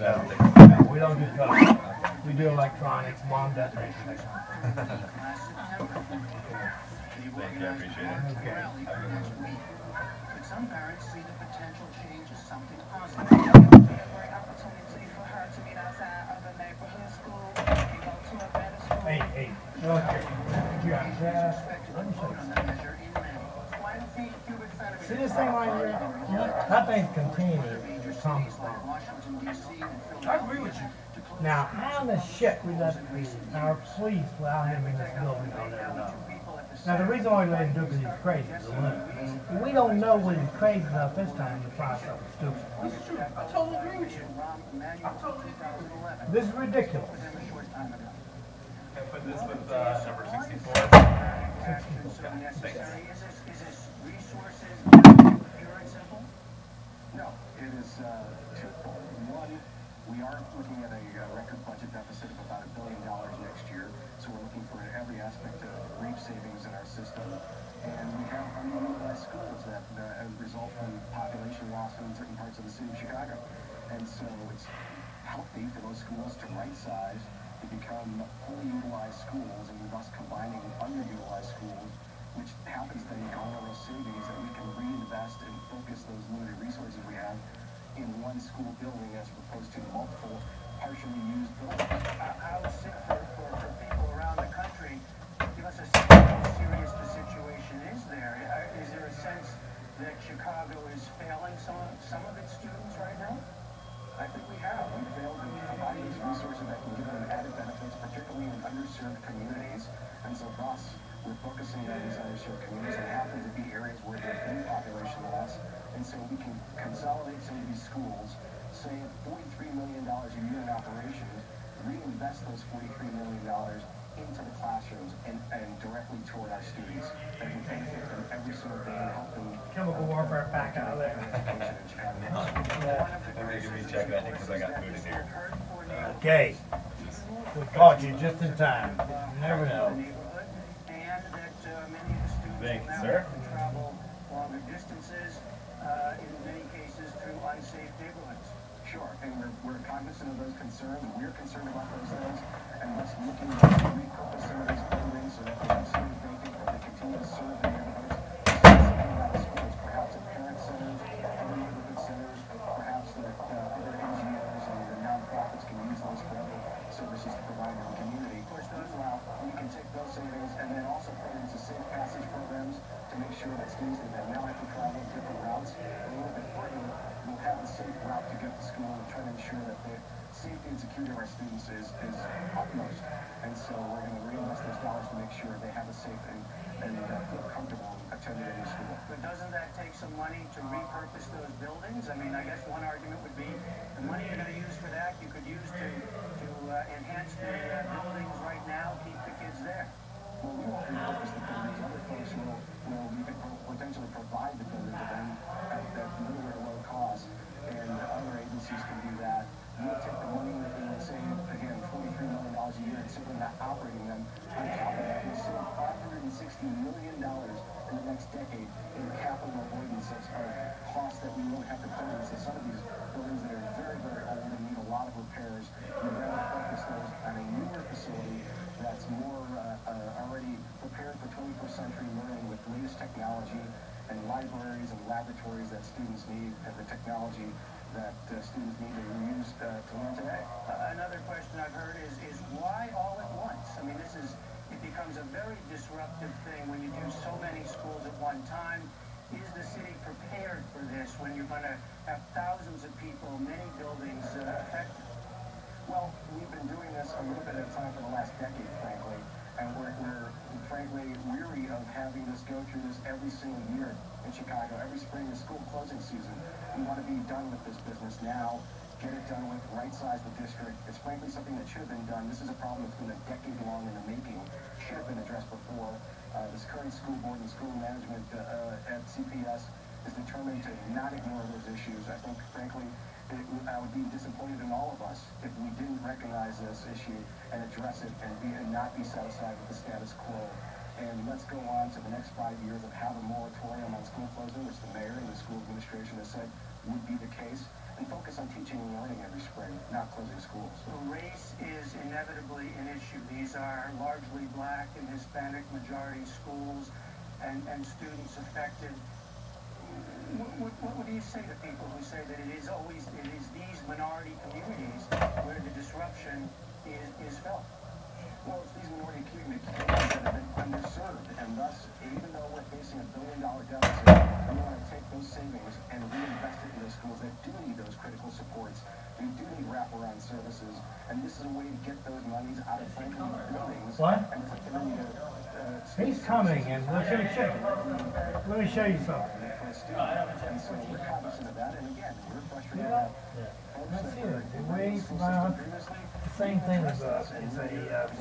we don't do codes. We do electronics, bomb detonation. Thank you, I appreciate it. Okay. But some parents see the potential change as something positive. Hey, okay. You got that. Let me show you. See this thing right here? That thing's contained in atomic bomb. I agree with you. Now, how in the shit we let our police allow him in this building, I'll never know. Now, the reason why we let him do it is he's crazy, he's a lunatic. But we don't know when he's crazy enough this time to try something stupid. This is true. I totally agree with you. I totally agree with you. This is ridiculous. Can I put this with number 64? 64. Thanks. Is this resources pure and simple? No, it is twofold. One, we are looking at a record budget deficit of about $1 billion next year, so we're looking for every aspect of reap savings in our system. And we have underutilized schools that result from population loss in certain parts of the city of Chicago. And so it's healthy for those schools to right-size, to become fully utilized schools, and thus combining underutilized schools, which happens then to garner those savings that we can reinvest and focus those limited resources we have in one school building as opposed to multiple partially used buildings. How sick for people around the country, give us a sense of how serious the situation is there. Is there a sense that Chicago is failing some of its students right now? I think we have. We failed in providing these resources that can give them added benefits, particularly in underserved communities. And so thus, we're focusing on these underserved communities that happen to be areas where there's been population loss. And so we can consolidate some of these schools, save $43 million a year in operations, reinvest those $43 million into the classrooms and directly toward our students that can benefit them every single day and help them. Chemical warfare back out of there. They're making me check that because I got food in here. Okay. We caught you just in time. You never know. Thank you, sir. Travel longer distances, in many cases through unsafe neighborhoods. Sure, and we're cognizant of those concerns, and we're concerned about those things, and let's looking to repurpose some of these buildings so that they can serve vacant, or they continue to serve the neighborhoods. Schools, perhaps at parent centers, other neighborhood centers, perhaps that other NGOs and the nonprofits can use those for other services to provide in the community. Of course, those allow, we can take those savings and then also put it into safe passage programs to make sure that students that now have to travel different routes a little bit further will have a safe route to get to school and try to ensure that the safety and security of our students is utmost. And so we're going to reinvest those dollars to make sure they have a safe and feel comfortable attending any school. But doesn't that take some money to repurpose those buildings? I mean, I guess one argument would be the money you're going to use for that you could use to enhance the buildings right now, keep the kids there. Well, we won't repurpose the buildings. Other folks will we could potentially provide the building to them at little or low cost, and other agencies can do that. We'll take the money that we would save, again, $43 million a year, and simply not operating them. On top of that, we'll save $560 million in the next decade in capital avoidance of costs that we won't have to pay. So some of these buildings that are very, very old and need a lot of repairs, we'd rather focus those on a newer facility that's more already prepared for 21st century learning with latest technology and libraries and laboratories that students need, and the technology that students need to use to learn today. Another question I've heard is why all at once? I mean, it becomes a very disruptive thing when you do so many schools at one time. Is the city prepared for this when you're going to have thousands of people, many buildings affected? Well, we've been doing this a little bit at a time for the last decade, frankly, and we're frankly weary of having this go through this every single year in Chicago, every spring is school closing season. We want to be done with this business now, get it done with, right-size the district. It's frankly something that should have been done. This is a problem that's been a decade long in the making, should have been addressed before. This current school board and school management at CPS is determined to not ignore those issues. I think, frankly, I would be disappointed in all of us if we didn't recognize this issue and address it and not be satisfied with the status quo. And let's go on to the next 5 years of having a moratorium on school closing, which the mayor and the school administration has said would be the case, and focus on teaching and learning every spring, not closing schools. So race is inevitably an issue. These are largely black and Hispanic majority schools and students affected. What do you say to people who say that it is these minority communities where the disruption is felt? Well, it's these minority communities that have been underserved, and thus, even though we're facing $1 billion deficit, we want to take those savings and reinvest it in those schools that do need those critical supports We do need wraparound services, and this is a way to get those monies out of Franklin buildings. What? And it's a committee He's coming, and let me show you something. and so we're cognizant of that, and again, we're frustrated that Let's see it. The way it's about the same thing as a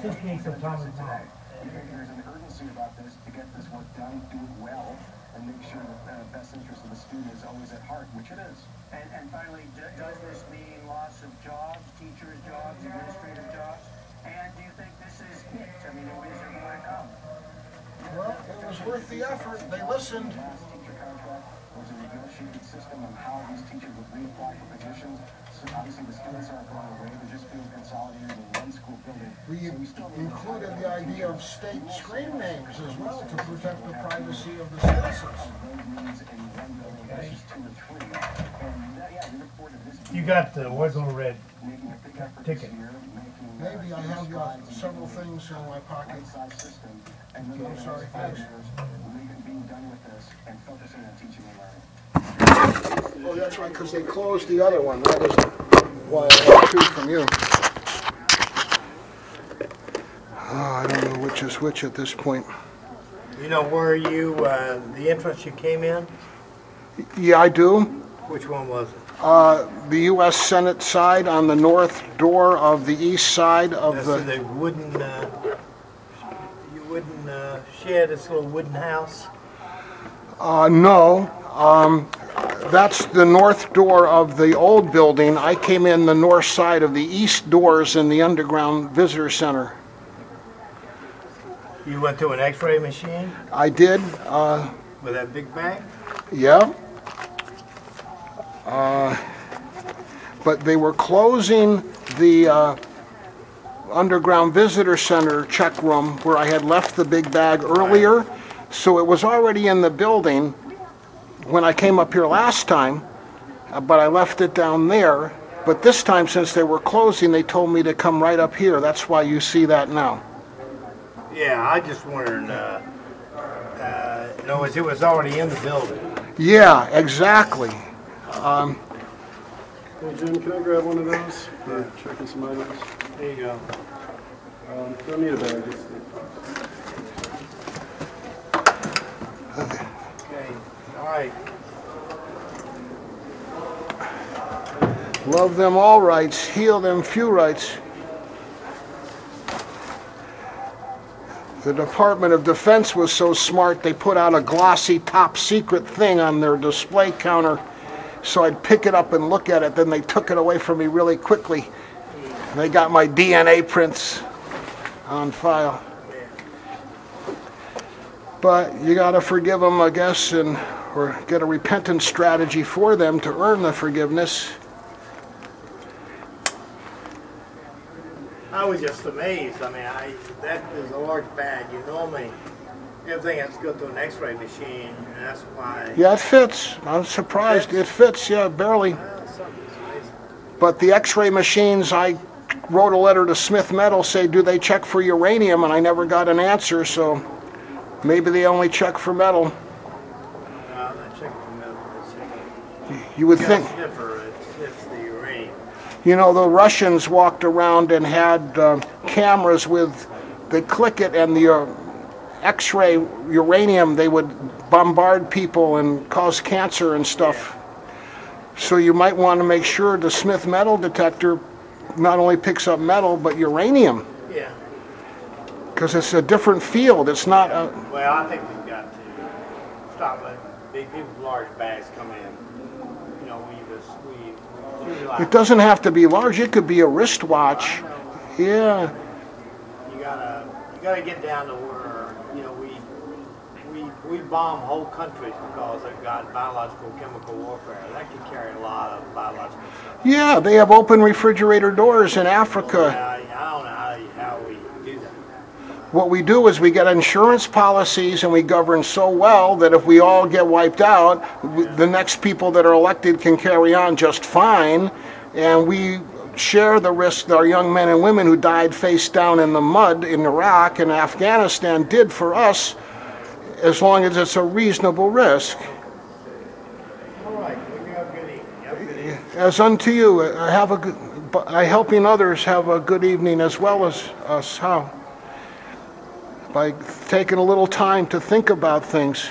suitcase of Thomas Mom. there's an urgency about this to get this work done, do it well, and make sure that the best interest of the student is always at heart, which it is. And finally, does this mean loss of jobs, teachers' jobs, administrative jobs? And do you think this is it? I mean, is there more to come? Well, it was worth the effort. They listened. The last teacher contract was a negotiated system on how these teachers would reapply for positions. So obviously the students aren't going away, they're just being consolidated in one school building. We included the idea of state screen names as well to protect the privacy of the citizens. You got the wiggle red ticket. Maybe I have several things in my pocket. I'm sorry, thanks. Oh, that's right, because they closed the other one. That is why I have two from you. Oh, I don't know which is which at this point. You know where you, the entrance you came in? Yeah, I do. Which one was it? The U.S. Senate side on the north door of the east side of That's the... in the wooden, shed, this little wooden house? No. That's the north door of the old building. I came in the north side of the east doors in the underground visitor center. You went to an x-ray machine? I did. With that big bag? Yeah. But they were closing the underground visitor center check room where I had left the big bag earlier. So it was already in the building when I came up here last time, but I left it down there. But this time, since they were closing, they told me to come right up here. That's why you see that now. Yeah, I just wondered, no, it was already in the building. Yeah, exactly. Hey Jim, can I grab one of those for checking some items? There you go. Don't need a bag. Just Okay, all right. Love them all rights, heal them few rights. The Department of Defense was so smart they put out a glossy top secret thing on their display counter so I'd pick it up and look at it. Then they took it away from me really quickly. They got my DNA prints on file. But you got to forgive them, I guess, or get a repentance strategy for them to earn the forgiveness. I was just amazed. I mean, that is a large bag. You normally, everything has to go through an x-ray machine, and that's why... Yeah, it fits. I'm surprised. It fits, yeah, barely. But the x-ray machines, I wrote a letter to Smith Metal, say, do they check for uranium? And I never got an answer, so maybe they only check for metal. No, I'm not checking for metal. You would think... It's the uranium. You know, the Russians walked around and had cameras with, they click it and the X-ray uranium, they would bombard people and cause cancer and stuff. Yeah. So you might want to make sure the Smith metal detector not only picks up metal, but uranium. Yeah. Because it's a different field. It's not a... Well, I think we've got to stop letting big people with large bags come in. You know, It doesn't have to be large. It could be a wristwatch. Yeah. You gotta get down to where, you know, we bomb whole countries because they've got biological chemical warfare. That can carry a lot of biological stuff. Yeah, they have open refrigerator doors in Africa. I don't know how we do that. What we do is we get insurance policies and we govern so well that if we all get wiped out, the next people that are elected can carry on just fine, and we share the risk that our young men and women who died face down in the mud in Iraq and Afghanistan did for us, as long as it's a reasonable risk. All right, we have a good evening. as unto you. Helping others have a good evening as well as us. How? By taking a little time to think about things.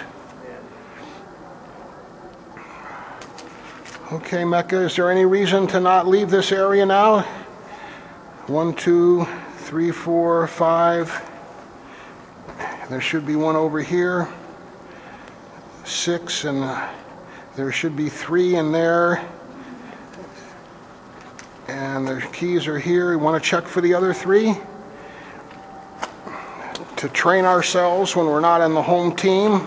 Okay, Mecca, is there any reason to not leave this area now? 1, 2, 3, 4, 5. There should be one over here. 6, and there should be 3 in there. And the keys are here. We want to check for the other 3 to train ourselves when we're not in the home team.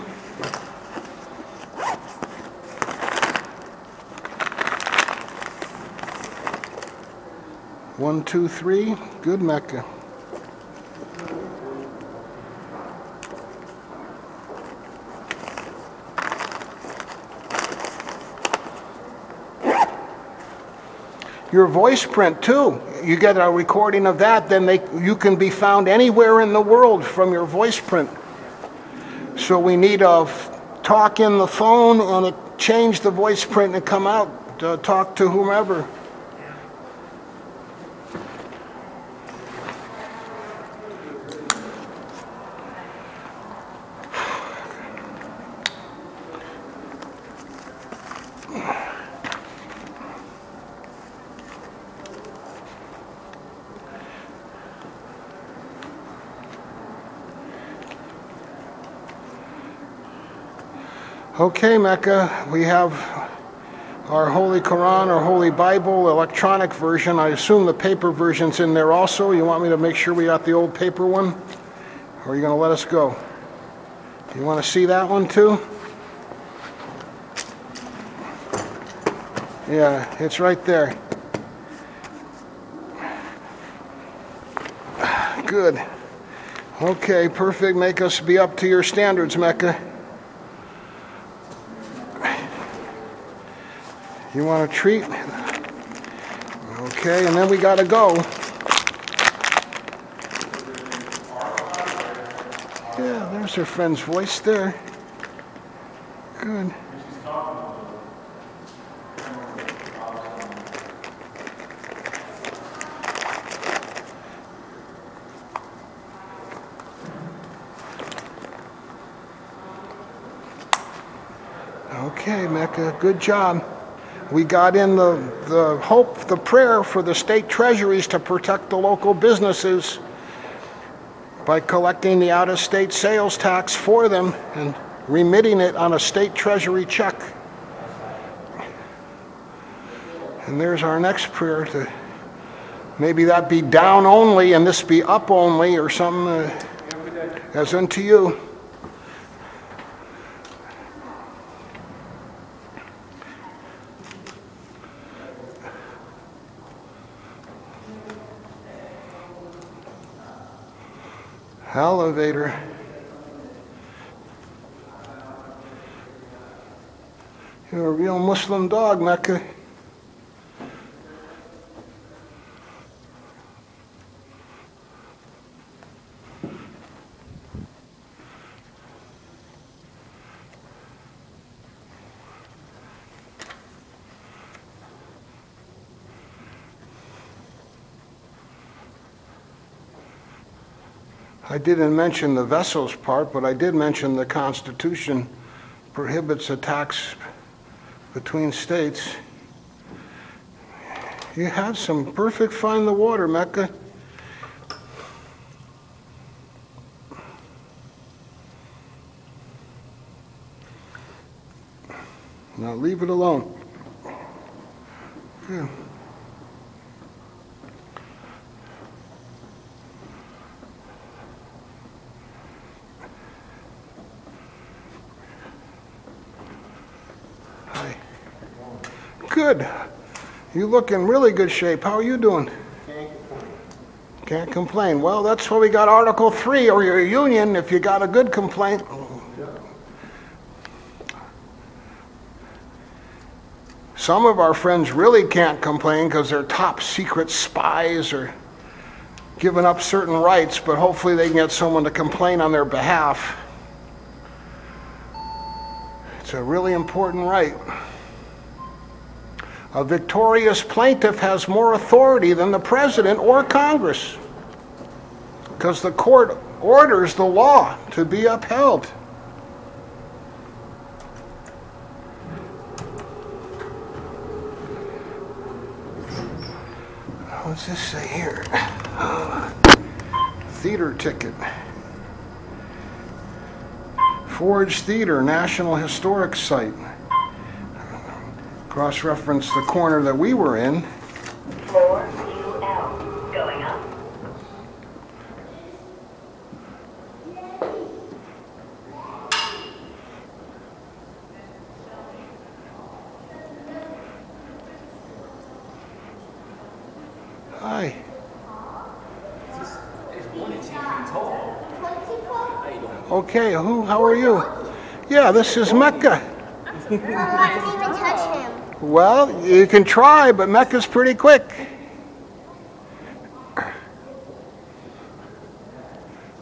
One, 2, 3. Good, Mecca. Your voice print too. You get a recording of that, then you can be found anywhere in the world from your voice print. So we need a talk in the phone and change the voice print and come out to talk to whomever. Okay, Mecca, we have our Holy Quran, our Holy Bible, electronic version. I assume the paper version's in there also. You want me to make sure we got the old paper one? Or are you going to let us go? You want to see that one too? Yeah, it's right there. Good. Okay, perfect. Make us be up to your standards, Mecca. You want a treat? Okay, and then we gotta go. Yeah, there's her friend's voice there. Good. Okay, Mecca, good job. We got in the prayer for the state treasuries to protect the local businesses by collecting the out-of-state sales tax for them and remitting it on a state treasury check. And there's our next prayer to maybe that be down only and this be up only or something, as unto you. Elevator. You're a real Muslim dog, Mecca. I didn't mention the vessels part, but I did mention the Constitution prohibits attacks between states. You have some perfect find the water, Mecca. Now leave it alone. Good. Good. You look in really good shape. How are you doing? Can't complain. Well, that's why we got Article 3 or your union if you got a good complaint. Some of our friends really can't complain because they're top secret spies or giving up certain rights, but hopefully they can get someone to complain on their behalf. It's a really important right. A victorious plaintiff has more authority than the president or Congress, because the court orders the law to be upheld. What's this say here? Theater ticket. Forge Theater, National Historic Site. Cross-reference the corner that we were in. Floor UL. Going up. Hi. Okay, how are you? Yeah, this is Mecca. I can't even touch him. Well, you can try, but Mecca's pretty quick.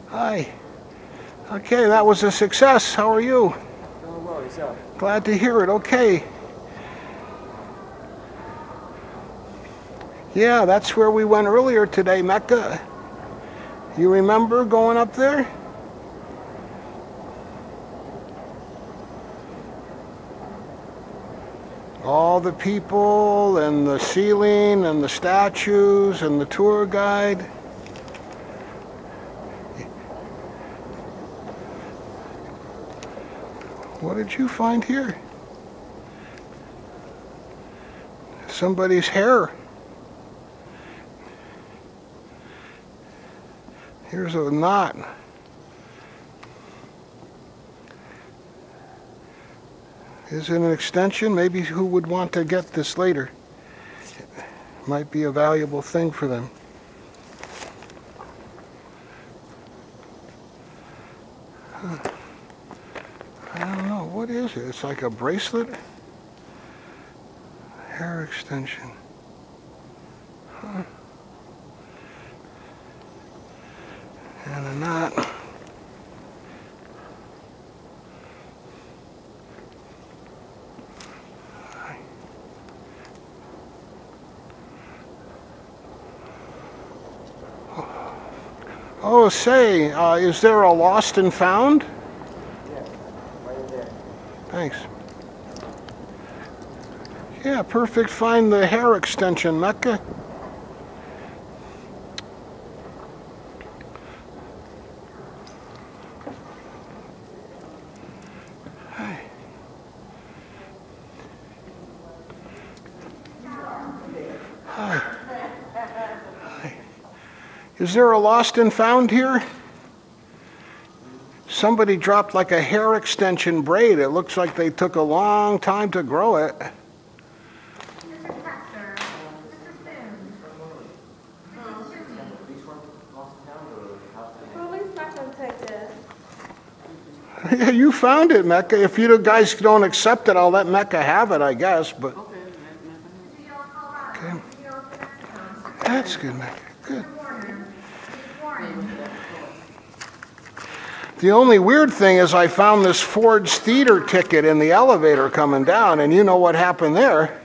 Hi. Okay, that was a success. How are you? Doing well, yourself? Glad to hear it. Okay. Yeah, that's where we went earlier today, Mecca. You remember going up there? All the people and the ceiling and the statues and the tour guide. What did you find here? Somebody's hair. Here's a knot. Is it an extension? Maybe who would want to get this later? It might be a valuable thing for them. I don't know. What is it? It's like a bracelet? Hair extension. Huh. And a knot. Oh, say, is there a lost and found? Yeah, right there. Thanks. Yeah, perfect. Find the hair extension, Mecca. Hi. Hi. Is there a lost and found here? Somebody dropped like a hair extension braid. It looks like they took a long time to grow it. Well, at least not gonna take that. Yeah, you found it, Mecca. If you guys don't accept it, I'll let Mecca have it, I guess. But okay. That's good, Mecca. Good. The only weird thing is I found this Ford's theater ticket in the elevator coming down, and you know what happened there.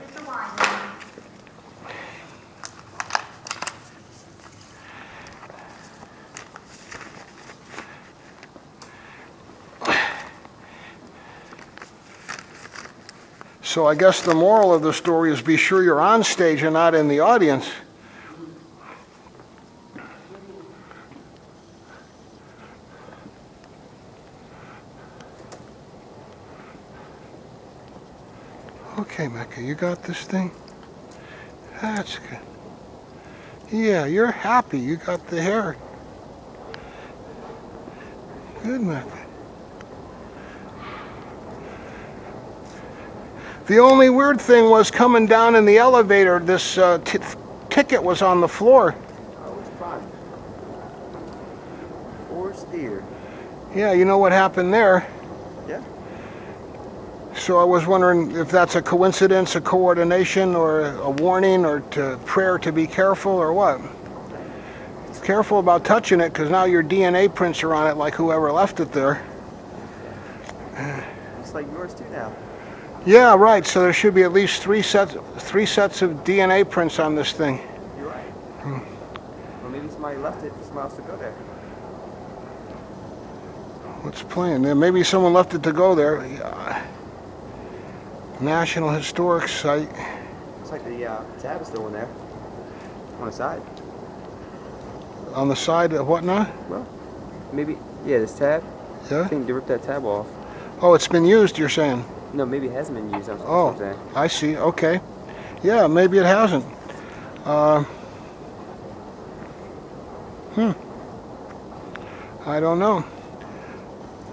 So I guess the moral of the story is be sure you're on stage and not in the audience. Okay, Mecca, you got this thing? That's good. Yeah, you're happy. You got the hair. Good, Mecca. The only weird thing was coming down in the elevator, this ticket was on the floor. Oh, it's fine. Forge Theater. Yeah, you know what happened there? Yeah. So I was wondering if that's a coincidence, a coordination, or a warning, or prayer to be careful, or what? Careful about touching it, because now your DNA prints are on it like whoever left it there. It's like yours too now. Yeah, right. So there should be at least three sets of DNA prints on this thing. You're right. Well, maybe somebody left it for somebody else to go there. What's playing there? Maybe someone left it to go there. Yeah. National Historic Site. Looks like the tab is still in there. On the side. On the side of what now? Well, maybe, yeah, this tab. Yeah? I think they ripped that tab off. Oh, it's been used, you're saying? No, maybe it hasn't been used. That's what I'm saying. I see. Okay. Yeah, maybe it hasn't. I don't know.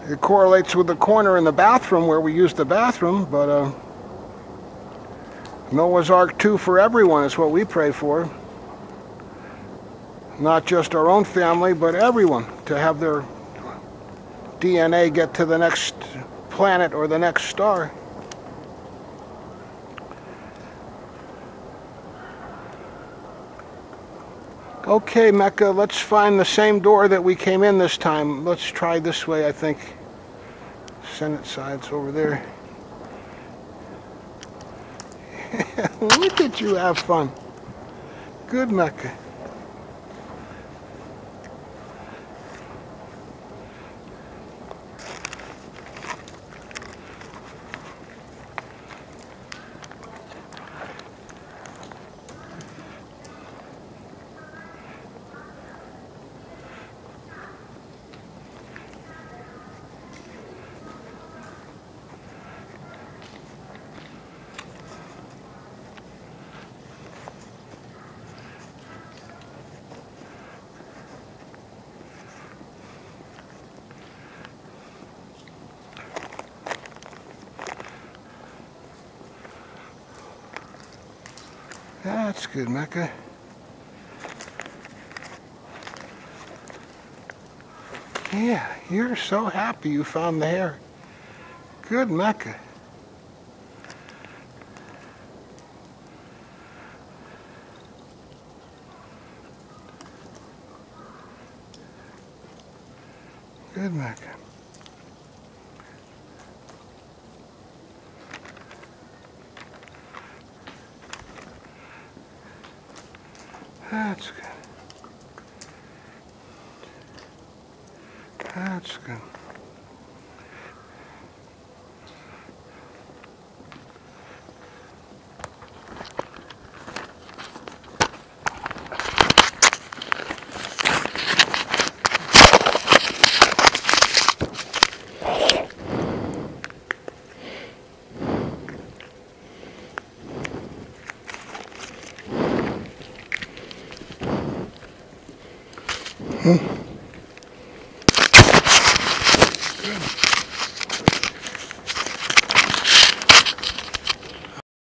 It correlates with the corner in the bathroom where we use the bathroom, but Noah's Ark 2 for everyone is what we pray for. Not just our own family, but everyone, to have their DNA get to the next planet or the next star. Okay, Mecca, let's find the same door that we came in this time. Let's try this way, I think. Senate side's over there. Look at you have fun. Good, Mecca. That's good, Mecca. Yeah, you're so happy you found the hair. Good, Mecca. Good, Mecca. That's good. That's good. Hmm.